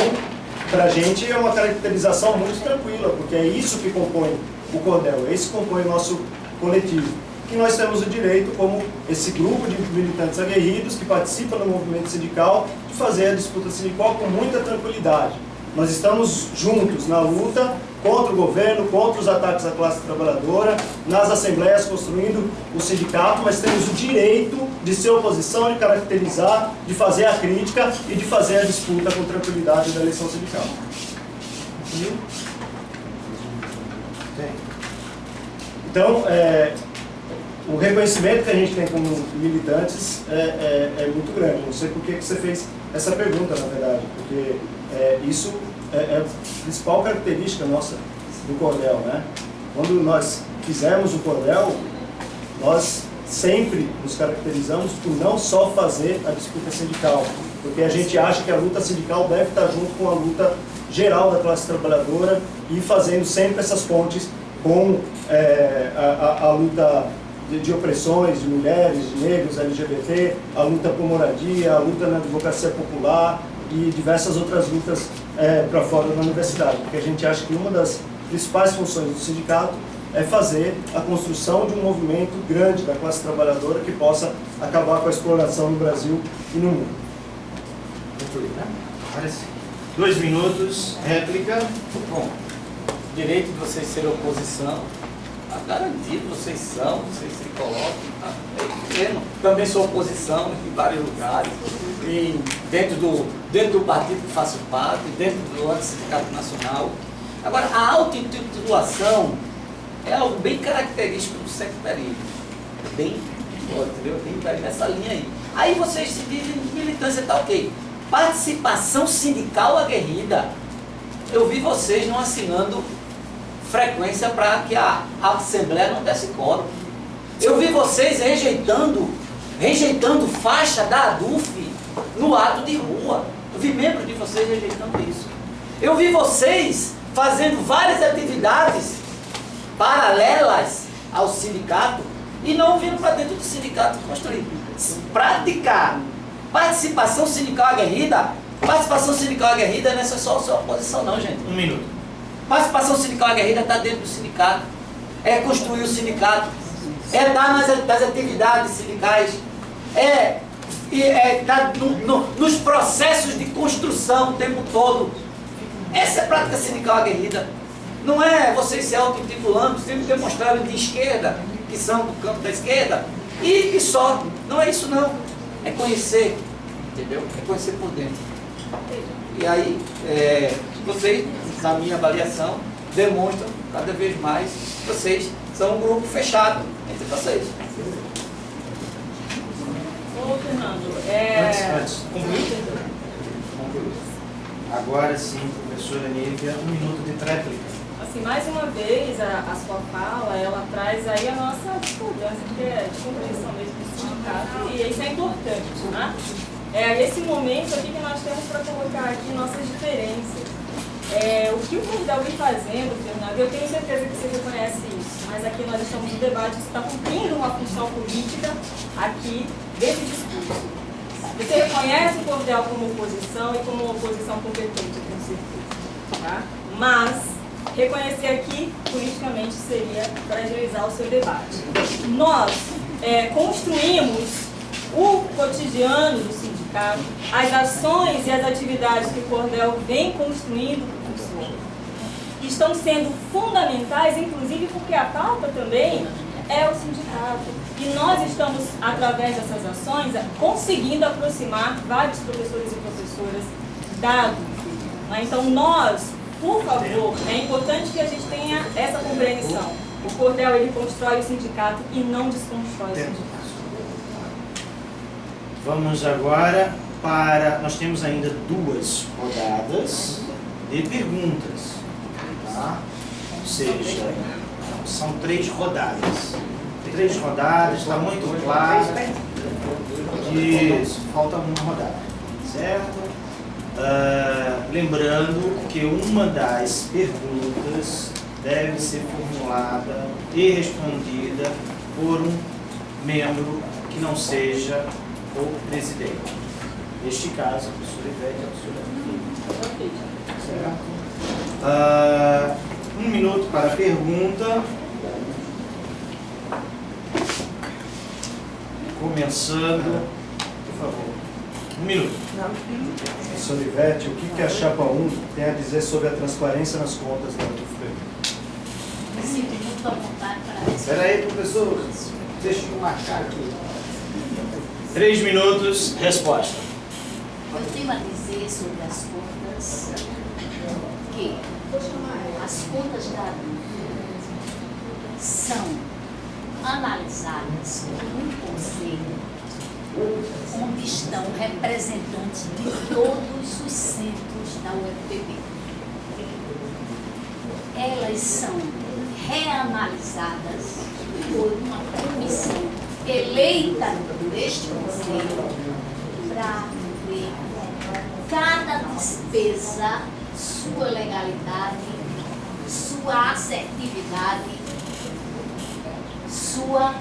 para a gente é uma caracterização muito tranquila, porque é isso que compõe o Cordel, é isso que compõe o nosso coletivo. Que nós temos o direito, como esse grupo de militantes aguerridos que participam do movimento sindical, de fazer a disputa sindical com muita tranquilidade. Nós estamos juntos na luta contra o governo, contra os ataques à classe trabalhadora, nas assembleias construindo o sindicato, mas temos o direito de ser oposição, de caracterizar, de fazer a crítica e de fazer a disputa com tranquilidade da eleição sindical. Então, o reconhecimento que a gente tem como militantes é muito grande. Não sei por que você fez essa pergunta, na verdade, porque isso é a principal característica nossa do Cordel, né? Quando nós fizemos o Cordel, nós sempre nos caracterizamos por não só fazer a disputa sindical, porque a gente acha que a luta sindical deve estar junto com a luta geral da classe trabalhadora e fazendo sempre essas pontes com a luta de opressões, de mulheres, de negros, LGBT, a luta por moradia, a luta na advocacia popular e diversas outras lutas para fora da universidade, porque a gente acha que uma das principais funções do sindicato é fazer a construção de um movimento grande da classe trabalhadora que possa acabar com a exploração no Brasil e no mundo. 2 minutos, réplica. Bom, direito de vocês serem oposição, tá garantido, vocês se colocam, tá? Também sou oposição em vários lugares, e dentro do partido que faço parte, dentro do Sindicato Nacional. Agora, a auto-intitulação é algo bem característico do sectarismo, entendeu? Bem nessa linha aí. Aí vocês se dizem militância, tá ok. Participação sindical aguerrida. Eu vi vocês não assinando frequência para que a Assembleia não desse quórum. Eu vi vocês rejeitando faixa da ADUF no ato de rua. Eu vi membros de vocês rejeitando isso. Eu vi vocês fazendo várias atividades paralelas ao sindicato e não vindo para dentro do sindicato construir. Praticar participação sindical aguerrida. Participação sindical aguerrida não é só a sua oposição não, gente. 1 minuto. Participação sindical aguerrida está dentro do sindicato. É construir o sindicato. É estar nas atividades sindicais. Estar nos processos de construção o tempo todo. Essa é a prática sindical aguerrida. Não é vocês se auto-intitulando, sempre demonstrarem de esquerda, que são do campo da esquerda, e só. Não é isso não. É conhecer, entendeu? É conhecer por dentro. E aí, vocês, na minha avaliação, demonstram cada vez mais vocês são um grupo fechado entre vocês. Ô, Fernando, Antes, concluir? Agora sim, professora Nívia, 1 minuto de tréplica. assim, mais uma vez, a sua fala, ela traz aí a nossa discordância, porque é de compreensão mesmo do sindicato, e isso é importante, né? É esse momento aqui que nós temos para colocar aqui nossas diferenças. O que o Cordel vem fazendo, Fernando, eu tenho certeza que você reconhece isso, mas aqui nós estamos no debate, você está cumprindo uma função política aqui desse discurso. Você reconhece o Cordel como oposição e como uma oposição competente, eu tenho certeza. Tá? Mas reconhecer aqui, politicamente, seria fragilizar o seu debate. Nós construímos o cotidiano do sindicato, as ações e as atividades que o Cordel vem construindo estão sendo fundamentais, inclusive porque a pauta também é o sindicato. E nós estamos, através dessas ações, conseguindo aproximar vários professores e professoras da ADUF. Então, nós, por favor, é importante que a gente tenha essa compreensão. O Cordel, ele constrói o sindicato e não desconstrói o sindicato. Vamos agora para... Nós temos ainda 2 rodadas de perguntas. Tá? Ou seja, são 3 rodadas. 3 rodadas, está muito claro. Isso, falta uma rodada. Certo? Lembrando que uma das perguntas deve ser formulada e respondida por um membro que não seja o presidente. Neste caso, a professora Ivete e a professora Filipe. Certo? 1 minuto para a pergunta. Começando, por favor. 1 minuto. Professora Ivete, o que a Chapa 1 tem a dizer sobre a transparência nas contas da UFPB? Me sinto muito à vontade para responder. Espera aí, professor. Deixa eu marcar aqui. 3 minutos, resposta. Eu tenho a dizer sobre as contas que as contas da ADUF são analisadas por um conselho onde estão representantes de todos os centros da UFPB. Elas são reanalisadas por uma comissão eleita por este conselho para ver cada despesa, sua legalidade, sua assertividade, sua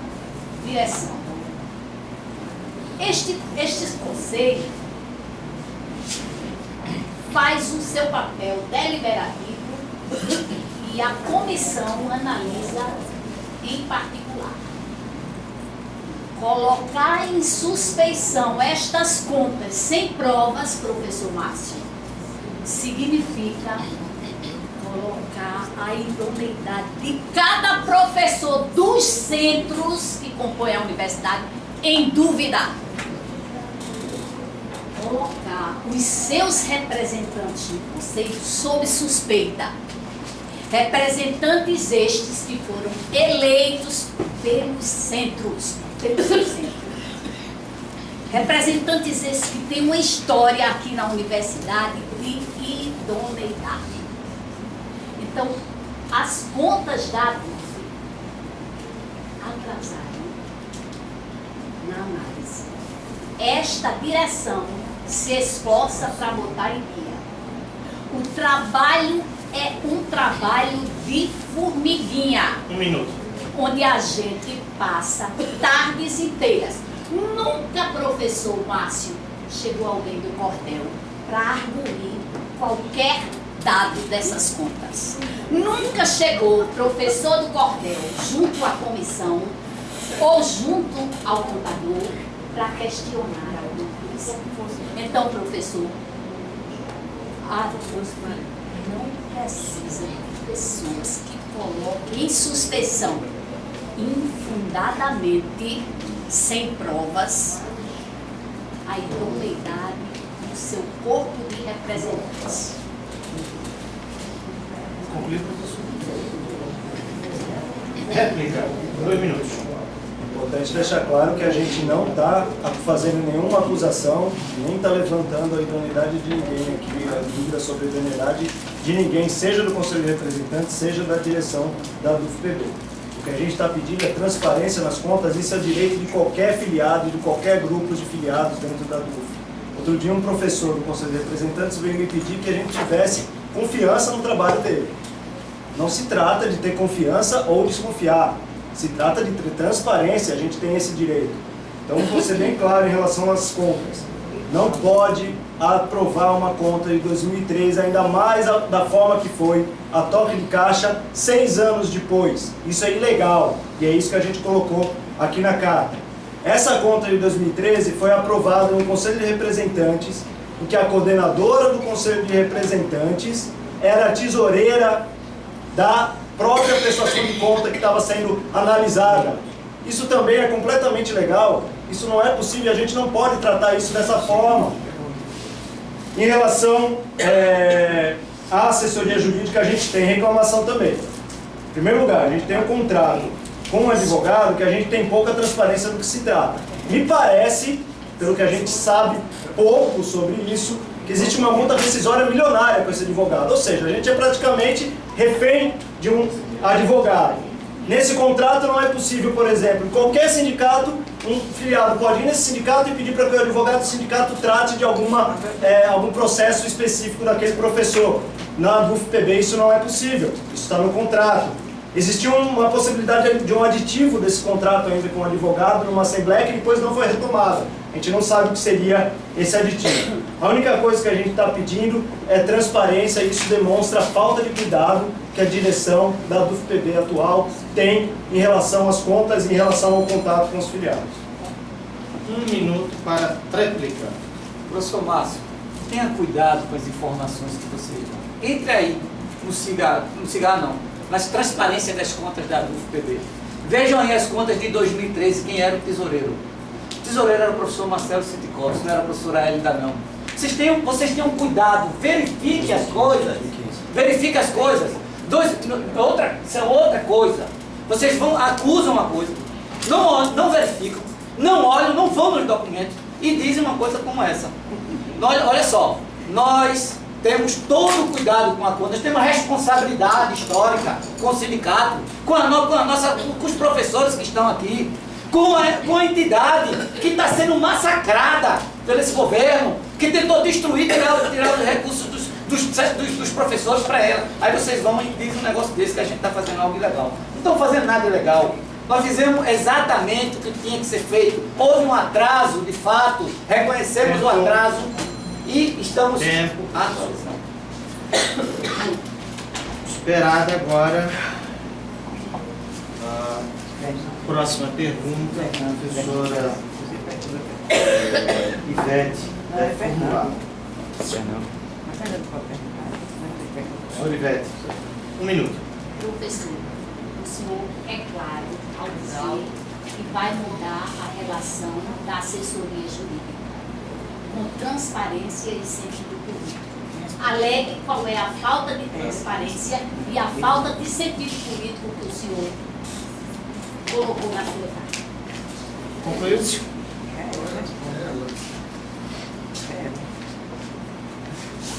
direção. Este conselho faz o seu papel deliberativo e a comissão analisa em particular. Colocar em suspeição estas contas sem provas, professor Márcio, significa colocar a idoneidade de cada professor dos centros que compõem a universidade em dúvida. Colocar os seus representantes no conselho sob suspeita. Representantes estes que foram eleitos pelos centros. Representantes esses que têm uma história aqui na universidade de idoneidade. Então, as contas da ADUF atrasaram na análise. Esta direção se esforça para botar em dia. O trabalho é um trabalho de formiguinha. 1 minuto. Onde a gente passa tardes inteiras. Nunca, professor Márcio, chegou alguém do Cordel para arguir qualquer dado dessas contas. Nunca chegou professor do Cordel junto à comissão ou junto ao contador para questionar alguma coisa. Então, professor, a ADUF não precisa de pessoas que coloquem em suspeição infundadamente, sem provas, a idoneidade do seu corpo de representantes. Concluir, professor. Réplica, 2 minutos. Importante deixar claro que a gente não está fazendo nenhuma acusação, nem está levantando a idoneidade de ninguém aqui, a dúvida sobre a idoneidade de ninguém, seja do Conselho de Representantes, seja da direção da DUF-PB. O que a gente está pedindo é transparência nas contas, isso é direito de qualquer filiado, de qualquer grupo de filiados dentro da DUF. Outro dia um professor do Conselho de Representantes veio me pedir que a gente tivesse confiança no trabalho dele. Não se trata de ter confiança ou desconfiar. Se trata de transparência, a gente tem esse direito. Então, vou ser bem claro em relação às contas. Não pode aprovar uma conta de 2003, ainda mais da forma que foi, a toque de caixa, 6 anos depois. Isso é ilegal, e é isso que a gente colocou aqui na carta. Essa conta de 2013 foi aprovada no Conselho de Representantes, em que a coordenadora do Conselho de Representantes era a tesoureira da própria prestação de conta que estava sendo analisada. Isso também é completamente legal, isso não é possível, a gente não pode tratar isso dessa forma. Em relação à assessoria jurídica, a gente tem reclamação também. Em primeiro lugar, a gente tem um contrato com um advogado que a gente tem pouca transparência do que se trata. Me parece, pelo que a gente sabe pouco sobre isso, que existe uma multa rescisória milionária com esse advogado. Ou seja, a gente é praticamente refém de um advogado. Nesse contrato não é possível, por exemplo, em qualquer sindicato, um filiado pode ir nesse sindicato e pedir para que o advogado do sindicato trate de algum processo específico daquele professor. Na DUF-PB isso não é possível, isso está no contrato. Existiu uma possibilidade de um aditivo desse contrato ainda com o advogado numa assembleia que depois não foi retomada. A gente não sabe o que seria esse aditivo. A única coisa que a gente está pedindo é transparência, e isso demonstra a falta de cuidado que a direção da DUF-PB atual tem em relação às contas e em relação ao contato com os filiados. 1 minuto para réplica. Professor Márcio, tenha cuidado com as informações que você dá. Entre aí no cigarro não, nas transparências das contas da DUF-PB. Vejam aí as contas de 2013, quem era o tesoureiro. O tesoureiro era o professor Marcelo Sinticopos, não era a professora Hélida, não. Vocês tenham cuidado, verifiquem as coisas. Verifiquem as coisas. Isso é outra coisa. Vocês acusam uma coisa, não verificam, não olham, não vão nos documentos e dizem uma coisa como essa. Olha só, nós temos todo o cuidado com a conta, nós temos responsabilidade histórica com o sindicato, com os professores que estão aqui, com a entidade que está sendo massacrada pelo esse governo, que tentou destruir, tirar os recursos dos professores para ela. Aí vocês vão e dizem um negócio desse, que a gente está fazendo algo ilegal. Não estão fazendo nada ilegal. Nós fizemos exatamente o que tinha que ser feito. Houve um atraso, de fato, reconhecemos o atraso e estamos... Esperada agora a próxima pergunta, professora Ivete. Senhora Ivete, 1 minuto. Professor, o senhor é claro ao dizer que vai mudar a relação da assessoria jurídica com transparência e sentido político. Alegue qual é a falta de transparência e a falta de sentido político que o senhor colocou na sua carta. Concluiu?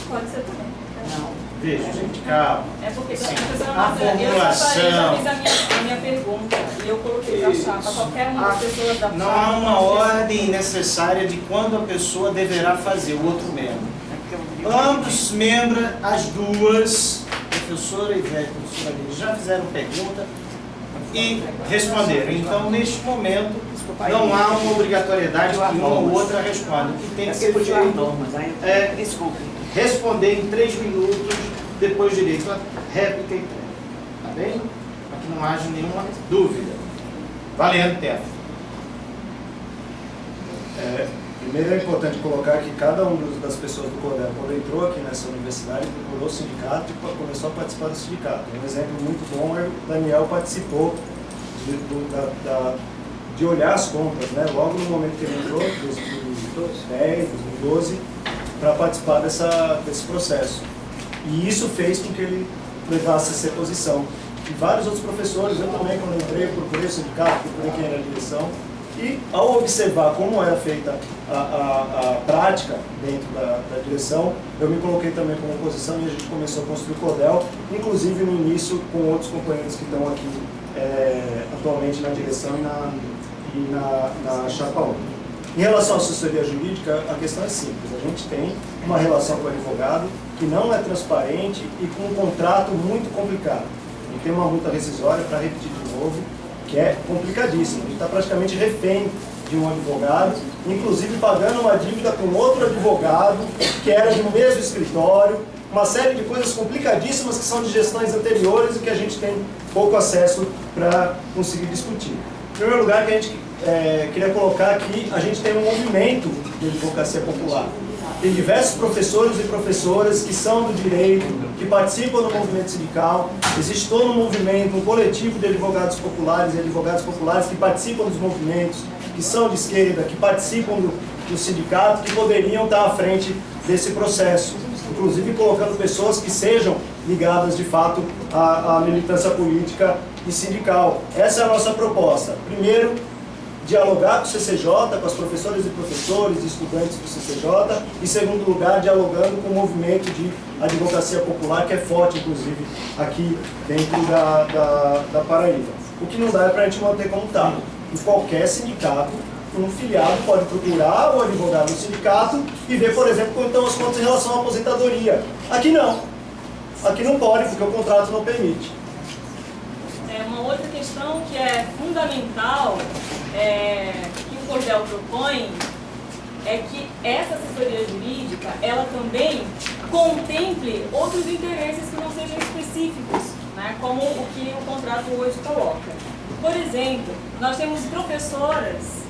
Pode ser também. Não. Veja, calma. É porque Sim. a formulação. eu fiz a minha pergunta e eu coloquei na chapa qualquer uma das pessoas da Não há uma ordem necessária de quando a pessoa deverá fazer, o outro membro. Ambos membros, as duas, professora Ivete e professora Lídia, já fizeram pergunta e responderam. Então, neste momento, não há uma obrigatoriedade que uma ou outra responda. O que tem que ser feito é responder em 3 minutos, depois direito a réplica e pré. Tá bem? Para que não haja nenhuma dúvida. Valendo tempo. Primeiro é importante colocar que cada uma das pessoas do CODEL, quando entrou aqui nessa universidade, procurou o sindicato e começou a participar do sindicato. Um exemplo muito bom é o Daniel participou de olhar as contas, né? Logo no momento que ele entrou, em 2010, 2012, para participar desse processo. E isso fez com que ele levasse essa posição. e vários outros professores, eu também, quando entrei, procurei o sindicato, procurei quem era a direção, e ao observar como era feita a prática dentro da direção, eu me coloquei também como oposição e a gente começou a construir o cordel, inclusive no início com outros companheiros que estão aqui atualmente na direção e na chapa 1. Em relação à assessoria jurídica, a questão é simples. A gente tem uma relação com o advogado que não é transparente e com um contrato muito complicado. A gente tem uma multa rescisória, para repetir de novo, que é complicadíssima. A gente está praticamente refém de um advogado, inclusive pagando uma dívida com outro advogado que era do mesmo escritório, uma série de coisas complicadíssimas que são de gestões anteriores e que a gente tem pouco acesso para conseguir discutir. Em primeiro lugar, que a gente queria colocar aqui, a gente tem um movimento de advocacia popular. Tem diversos professores e professoras que são do direito, que participam do movimento sindical. Existe todo um movimento, um coletivo de advogados populares e advogadas populares que participam dos movimentos, que são de esquerda, que participam do sindicato, que poderiam estar à frente desse processo, inclusive colocando pessoas que sejam ligadas de fato à militância política e sindical. Essa é a nossa proposta. Primeiro, dialogar com o CCJ, com as professoras e professores, estudantes do CCJ, e, em segundo lugar, dialogando com o movimento de advocacia popular, que é forte, inclusive, aqui dentro da Paraíba. O que não dá é para a gente manter como está. Em qualquer sindicato, um filiado pode procurar o advogado do sindicato e ver, por exemplo, como estão as contas em relação à aposentadoria. Aqui não. Aqui não pode, porque o contrato não permite. Uma outra questão que é fundamental, que o Cordel propõe, é que essa assessoria jurídica, ela também contemple outros interesses que não sejam específicos, né, como o que o contrato hoje coloca. Por exemplo, nós temos professoras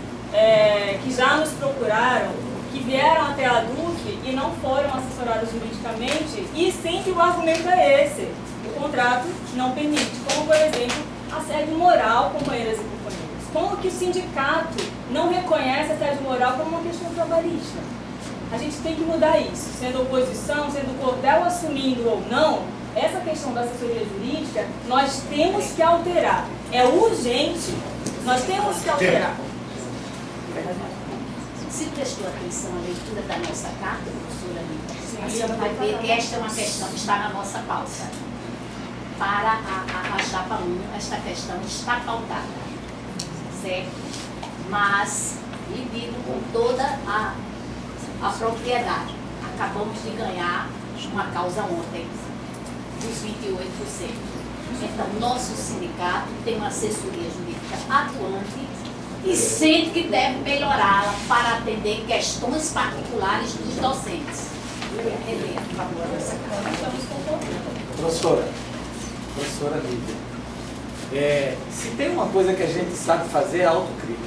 que já nos procuraram, que vieram até a DUF e não foram assessoradas juridicamente, e sempre o argumento é esse: o contrato não permite. Como, por exemplo, assédio moral, companheiras e companheiros. Como que o sindicato não reconhece assédio moral como uma questão trabalhista? A gente tem que mudar isso, sendo oposição, sendo o Cordel assumindo ou não, essa questão da assessoria jurídica, nós temos que alterar. É urgente, nós temos que alterar. Se prestou atenção à leitura da nossa carta, professora Rita, a senhora vai ver que esta é uma questão que está na nossa pauta. Para a chapa 1, esta questão está pautada, certo? Mas, medido com toda a propriedade. Acabamos de ganhar uma causa ontem, dos 28%. Então, nosso sindicato tem uma assessoria jurídica atuante e sente que deve melhorá-la para atender questões particulares dos docentes. Helena, por favor, essa Professora Lívia, se tem uma coisa que a gente sabe fazer é autocrítica.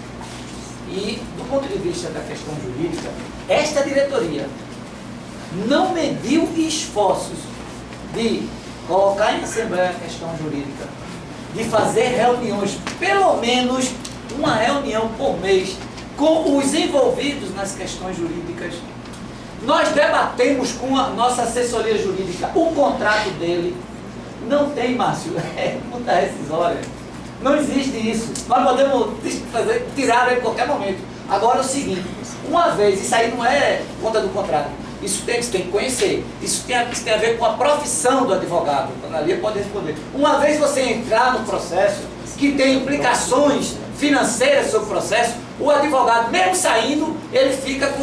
E, do ponto de vista da questão jurídica, esta diretoria não mediu esforços de colocar em assembleia a questão jurídica, de fazer reuniões, pelo menos uma reunião por mês, com os envolvidos nas questões jurídicas. Nós debatemos com a nossa assessoria jurídica o contrato dele. Não tem, Márcio, multa rescisória. Não existe isso. Nós podemos tirar em qualquer momento. Agora é o seguinte, uma vez, isso aí não é conta do contrato. Isso tem que conhecer. Isso tem a ver com a profissão do advogado. A Analia pode responder. Uma vez você entrar no processo, que tem implicações financeiras sobre o processo, o advogado, mesmo saindo, ele fica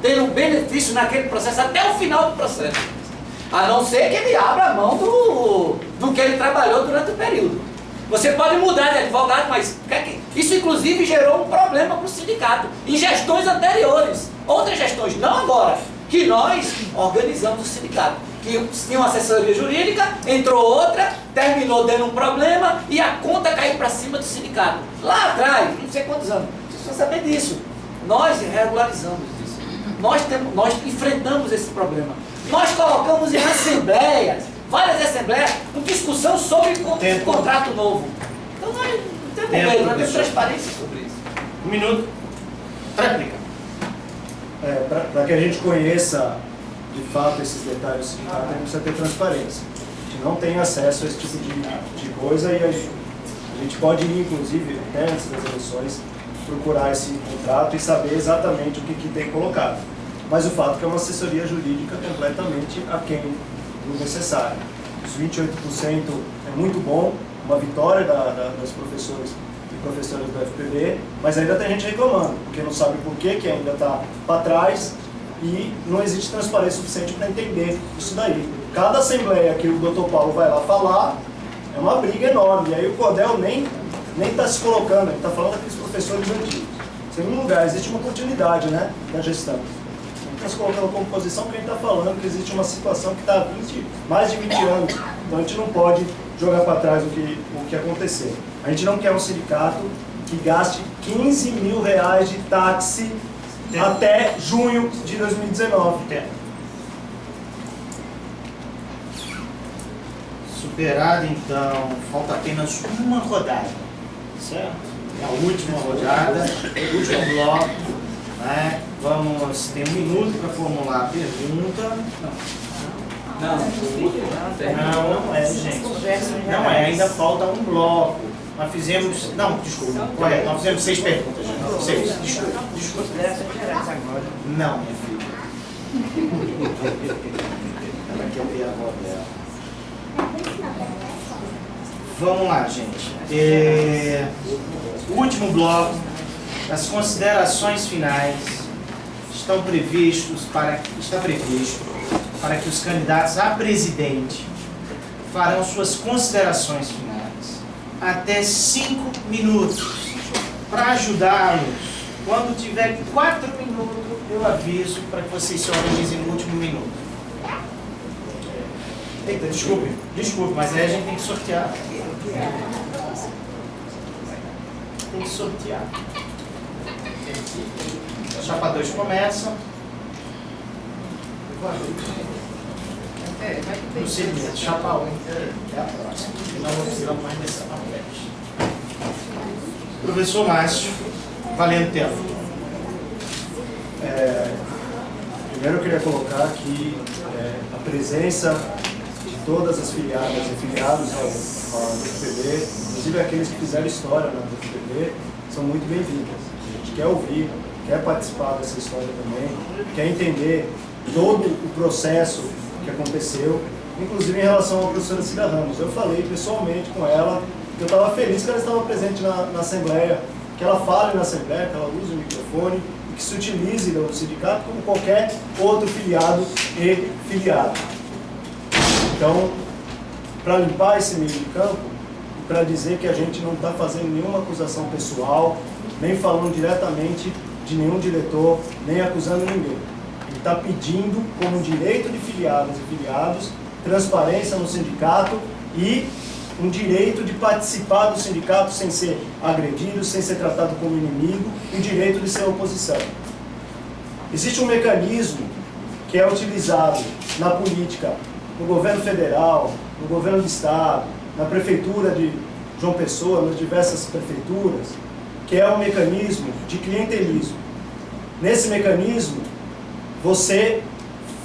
tendo um benefício naquele processo até o final do processo. A não ser que ele abra a mão do que ele trabalhou durante o período. Você pode mudar de advogado, mas isso inclusive gerou um problema para o sindicato em gestões anteriores. Outras gestões, não agora, que nós organizamos o sindicato. Que tinha uma assessoria jurídica, entrou outra, terminou dando um problema e a conta caiu para cima do sindicato. Lá atrás, não sei quantos anos, vocês precisam saber disso. Nós regularizamos isso. Nós enfrentamos esse problema. Nós colocamos em assembleias, várias assembleias, com discussão sobre o contrato novo. Então nós não temos medo, temos transparência sobre isso. Um minuto. Tréplica. Para que a gente conheça de fato esses detalhes do sindicato, a gente precisa ter transparência. A gente que não têm acesso a esse tipo de coisa, e a gente pode ir, inclusive, até antes das eleições, procurar esse contrato e saber exatamente o que tem colocado. Mas o fato é que é uma assessoria jurídica completamente aquém do necessário. Os 28% é muito bom, uma vitória das professores e professoras do FPB, mas ainda tem gente reclamando, porque não sabe por que ainda está para trás e não existe transparência suficiente para entender isso daí. Cada assembleia que o Dr. Paulo vai lá falar é uma briga enorme, e aí o CODEL nem está se colocando, ele está falando daqueles professores antigos. Em segundo lugar, existe uma continuidade, né, da gestão. Ele está se colocando como posição porque a gente está falando que existe uma situação que está há mais de 20 anos, então a gente não pode jogar para trás o que aconteceu. A gente não quer um sindicato que gaste R$15 mil de táxi até junho de 2019. Superado, então, falta apenas uma rodada, certo? É a última rodada, o último bloco, né? Vamos ter 1 minuto para formular a pergunta. Não é, gente. Não é, ainda falta um bloco. Nós fizemos. Não, desculpa, correto. Nós fizemos 6 perguntas, gente. 6, desculpa. Não, minha filha. Ela quer ver a avó dela. Vamos lá, gente. O último bloco, as considerações finais, está previsto para que os candidatos a presidente farão suas considerações finais até 5 minutos. Para ajudá-los, quando tiver 4 minutos, eu aviso para que vocês se organizem no último minuto. Eita, desculpe, mas aí a gente tem que sortear. Tem que sortear. Chapa 2 começa. No segmento, chapa 1 é a próxima. Não vou tirar mais dessa parte. Professor Márcio, valendo tempo. Primeiro eu queria colocar aqui a presença de todas as filiadas e filiados ao FPB, inclusive aqueles que fizeram história na FPB, são muito bem-vindas. A gente quer ouvir, quer participar dessa história também, quer entender todo o processo que aconteceu, inclusive em relação à professora Cida Ramos. Eu falei pessoalmente com ela que eu estava feliz que ela estava presente na Assembleia, que ela fale na Assembleia, que ela use o microfone e que se utilize do sindicato como qualquer outro filiado e filiado. Então, para limpar esse meio de campo, para dizer que a gente não está fazendo nenhuma acusação pessoal, nem falando diretamente de nenhum diretor, nem acusando ninguém. Ele está pedindo, como direito de filiadas e filiados, transparência no sindicato e um direito de participar do sindicato sem ser agredido, sem ser tratado como inimigo, e o direito de ser oposição. Existe um mecanismo que é utilizado na política, no governo federal, no governo do estado, na prefeitura de João Pessoa, nas diversas prefeituras, que é um mecanismo de clientelismo. Nesse mecanismo, você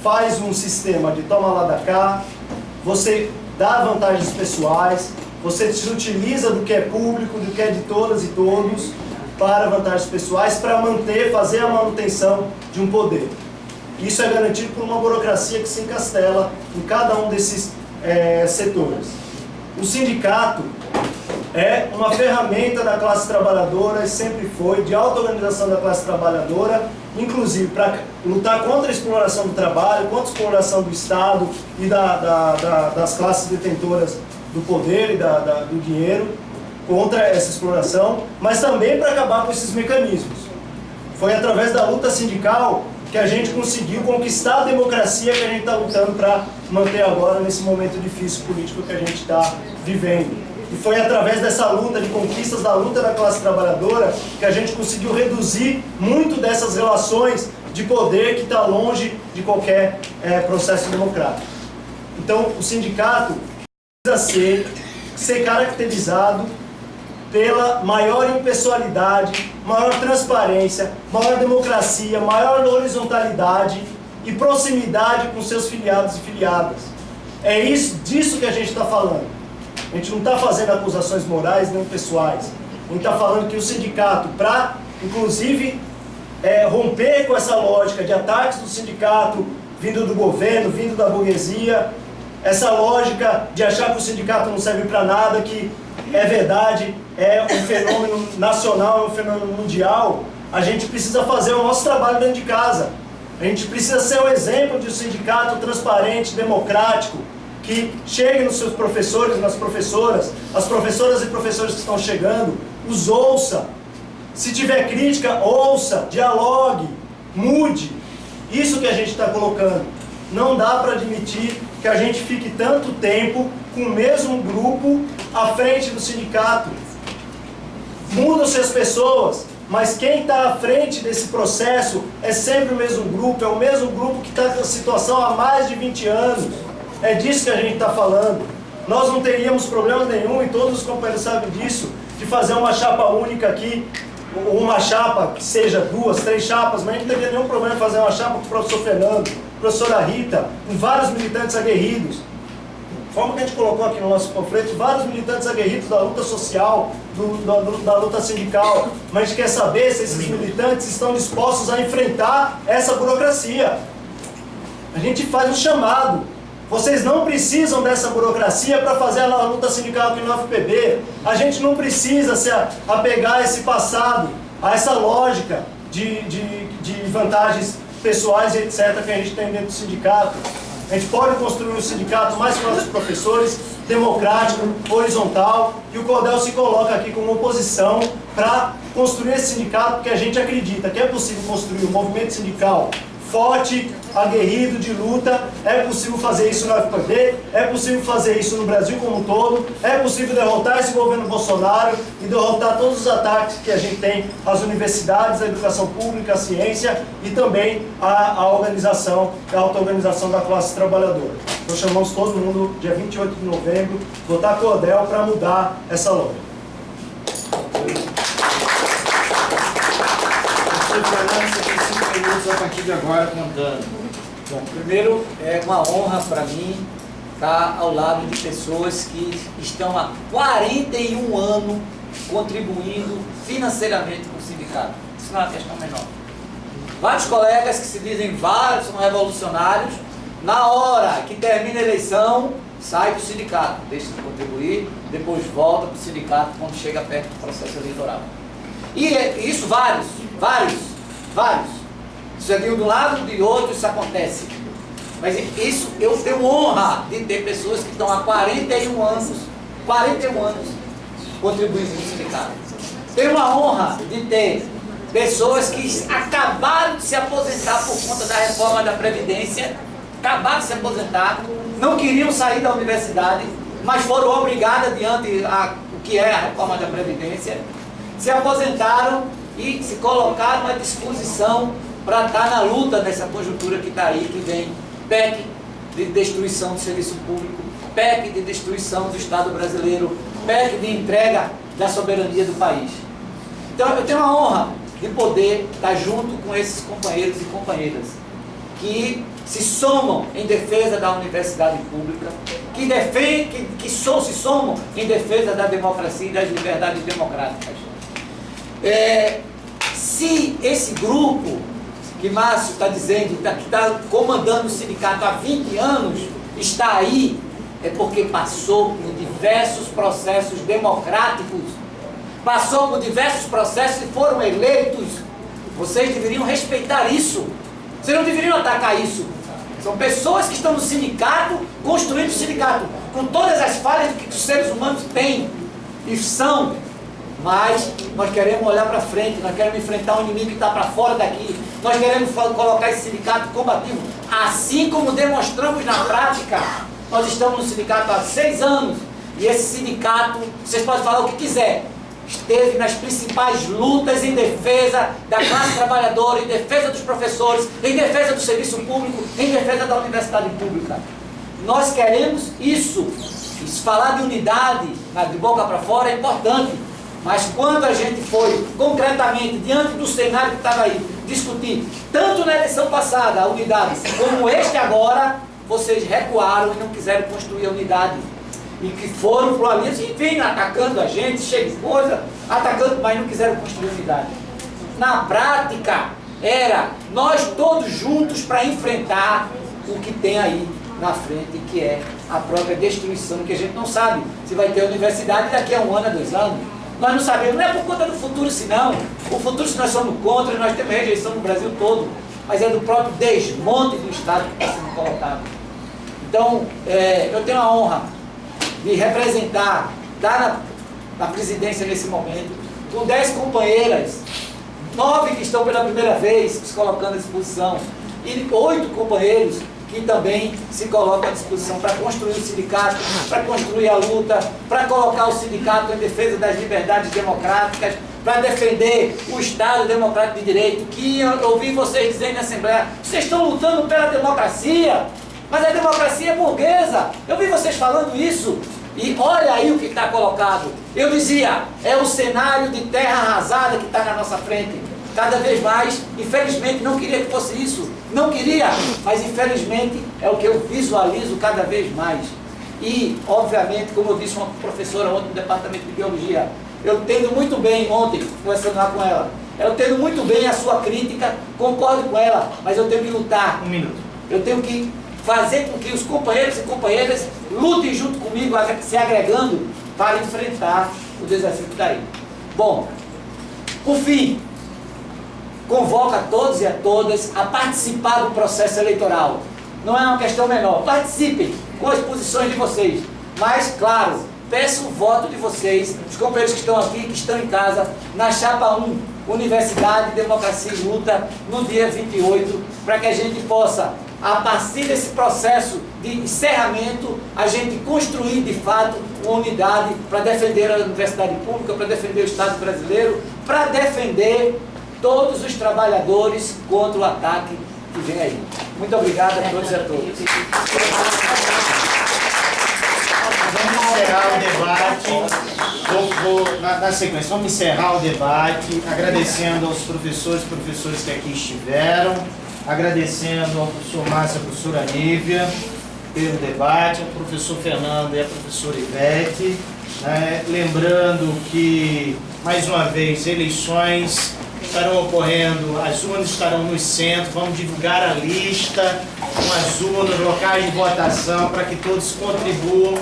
faz um sistema de toma lá da cá, você dá vantagens pessoais, você se utiliza do que é público, do que é de todas e todos, para vantagens pessoais, para fazer a manutenção de um poder. Isso é garantido por uma burocracia que se encastela em cada um desses setores. O sindicato é uma ferramenta da classe trabalhadora, e sempre foi, de auto-organização da classe trabalhadora, inclusive para lutar contra a exploração do trabalho, contra a exploração do Estado e das classes detentoras do poder e do dinheiro, contra essa exploração, mas também para acabar com esses mecanismos. Foi através da luta sindical que a gente conseguiu conquistar a democracia que a gente está lutando para manter agora nesse momento difícil político que a gente está vivendo. E foi através dessa luta, de conquistas da luta da classe trabalhadora, que a gente conseguiu reduzir muito dessas relações de poder que está longe de qualquer processo democrático. Então, o sindicato precisa ser caracterizado pela maior impessoalidade, maior transparência, maior democracia, maior horizontalidade e proximidade com seus filiados e filiadas. É disso que a gente está falando. A gente não está fazendo acusações morais nem pessoais. A gente está falando que o sindicato, para, inclusive, romper com essa lógica de ataques do sindicato vindo do governo, vindo da burguesia, essa lógica de achar que o sindicato não serve para nada, que é verdade, é um fenômeno nacional, é um fenômeno mundial, a gente precisa fazer o nosso trabalho dentro de casa. A gente precisa ser o exemplo de um sindicato transparente, democrático, que chegue nos seus professores, nas professoras, as professoras e professores que estão chegando, os ouça. Se tiver crítica, ouça, dialogue, mude. Isso que a gente está colocando. Não dá para admitir que a gente fique tanto tempo com o mesmo grupo à frente do sindicato. Mudam-se as pessoas, mas quem está à frente desse processo é sempre o mesmo grupo, é o mesmo grupo que está na situação há mais de 20 anos. É disso que a gente está falando. Nós não teríamos problema nenhum, e todos os companheiros sabem disso, de fazer uma chapa única aqui, ou uma chapa que seja 2, 3 chapas, mas a gente não teria nenhum problema em fazer uma chapa com o professor Fernando, professora Rita, com vários militantes aguerridos. Forma que a gente colocou aqui no nosso panfleto, vários militantes aguerridos da luta social, da luta sindical. Mas a gente quer saber se esses militantes estão dispostos a enfrentar essa burocracia. A gente faz um chamado. Vocês não precisam dessa burocracia para fazer a luta sindical aqui no UFPB. A gente não precisa se apegar a esse passado, a essa lógica de vantagens pessoais e etc. que a gente tem dentro do sindicato. A gente pode construir um sindicato mais próximo dos professores, democrático, horizontal, e o Cordel se coloca aqui como oposição para construir esse sindicato, porque a gente acredita que é possível construir um movimento sindical forte, aguerrido, de luta. É possível fazer isso na UFPB, é possível fazer isso no Brasil como um todo, é possível derrotar esse governo Bolsonaro e derrotar todos os ataques que a gente tem às universidades, à educação pública, à ciência e também à organização, à auto-organização da classe trabalhadora. Então chamamos todo mundo, dia 28 de novembro, votar Cordel para mudar essa lógica. A partir de agora, contando. Bom, primeiro, é uma honra para mim estar ao lado de pessoas que estão há 41 anos contribuindo financeiramente com o sindicato. Isso não é uma questão menor. Vários colegas que se dizem vários, são revolucionários, na hora que termina a eleição, sai do sindicato, deixa de contribuir, depois volta para o sindicato quando chega perto do processo eleitoral. E isso vários. Isso é de um lado e de outro, isso acontece. Mas isso, eu tenho honra de ter pessoas que estão há 41 anos contribuindo no sindicato. Tenho a honra de ter pessoas que acabaram de se aposentar por conta da reforma da Previdência, acabaram de se aposentar, não queriam sair da universidade, mas foram obrigadas diante o que é a reforma da Previdência, se aposentaram e se colocaram à disposição para estar na luta nessa conjuntura que está aí, que vem PEC de destruição do serviço público, PEC de destruição do Estado brasileiro, PEC de entrega da soberania do país. Então eu tenho a honra de poder estar junto com esses companheiros e companheiras que se somam em defesa da universidade pública, que se somam em defesa da democracia e das liberdades democráticas. Se esse grupo que Márcio está dizendo, que está comandando o sindicato há 20 anos, está aí, é porque passou por diversos processos democráticos, passou por diversos processos e foram eleitos. Vocês deveriam respeitar isso, vocês não deveriam atacar isso. São pessoas que estão no sindicato, construindo o sindicato, com todas as falhas que os seres humanos têm e são. Mas nós queremos olhar para frente, nós queremos enfrentar um inimigo que está para fora daqui. Nós queremos colocar esse sindicato combativo, assim como demonstramos na prática. Nós estamos no sindicato há 6 anos e esse sindicato, vocês podem falar o que quiser, esteve nas principais lutas em defesa da classe trabalhadora, em defesa dos professores, em defesa do serviço público, em defesa da universidade pública. Nós queremos isso. Falar de unidade, de boca para fora, é importante. Mas quando a gente foi concretamente, diante do cenário que estava aí, discutir, tanto na eleição passada, a unidade, como este agora, vocês recuaram e não quiseram construir a unidade. E que foram para o aliança e vêm atacando a gente, cheio de coisa, atacando, mas não quiseram construir unidade. Na prática, era nós todos juntos para enfrentar o que tem aí na frente, que é a própria destruição, que a gente não sabe se vai ter universidade daqui a 1 ano, a 2 anos. Nós não sabemos, não é por conta do futuro, senão. O futuro, se nós somos contra, nós temos rejeição no Brasil todo, mas é do próprio desmonte do Estado que está sendo colocado. Então, eu tenho a honra de representar, estar na presidência nesse momento, com 10 companheiras, 9 que estão pela primeira vez se colocando à disposição, e 8 companheiros que também se colocam à disposição para construir o sindicato, para construir a luta, para colocar o sindicato em defesa das liberdades democráticas, para defender o Estado democrático de direito, que eu ouvi vocês dizendo na Assembleia, vocês estão lutando pela democracia, mas a democracia é burguesa. Eu vi vocês falando isso, e olha aí o que está colocado. Eu dizia, é o cenário de terra arrasada que está na nossa frente. Cada vez mais, infelizmente, não queria que fosse isso, não queria, mas infelizmente é o que eu visualizo cada vez mais. E, obviamente, como eu disse uma professora ontem no departamento de biologia, eu entendo muito bem, ontem, conversando lá com ela, eu entendo muito bem a sua crítica, concordo com ela, mas eu tenho que lutar. 1 minuto. Eu tenho que fazer com que os companheiros e companheiras lutem junto comigo, se agregando, para enfrentar o desafio que está aí. Bom, por fim, convoco a todos e a todas a participar do processo eleitoral. Não é uma questão menor. Participem com as posições de vocês. Mas, claro, peço o voto de vocês, os companheiros que estão aqui, que estão em casa, na chapa 1, Universidade, Democracia e Luta, no dia 28, para que a gente possa, a partir desse processo de encerramento, a gente construir de fato uma unidade para defender a universidade pública, para defender o Estado brasileiro, para defender todos os trabalhadores contra o ataque que vem aí. Muito obrigado a todos e a todas. Vamos encerrar o debate. Na sequência, vamos encerrar o debate, agradecendo aos professores e professoras que aqui estiveram, agradecendo ao professor Márcio e à professora Nívia pelo debate, ao professor Fernando e à professora Ivete, lembrando que, mais uma vez, eleições estarão ocorrendo, as urnas estarão nos centros, vamos divulgar a lista com as urnas, locais de votação, para que todos contribuam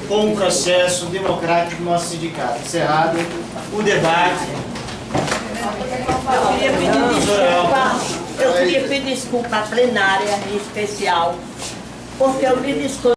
com o processo democrático do nosso sindicato. Encerrado o debate. Eu queria pedir desculpa à plenária em especial, porque eu me desculpo.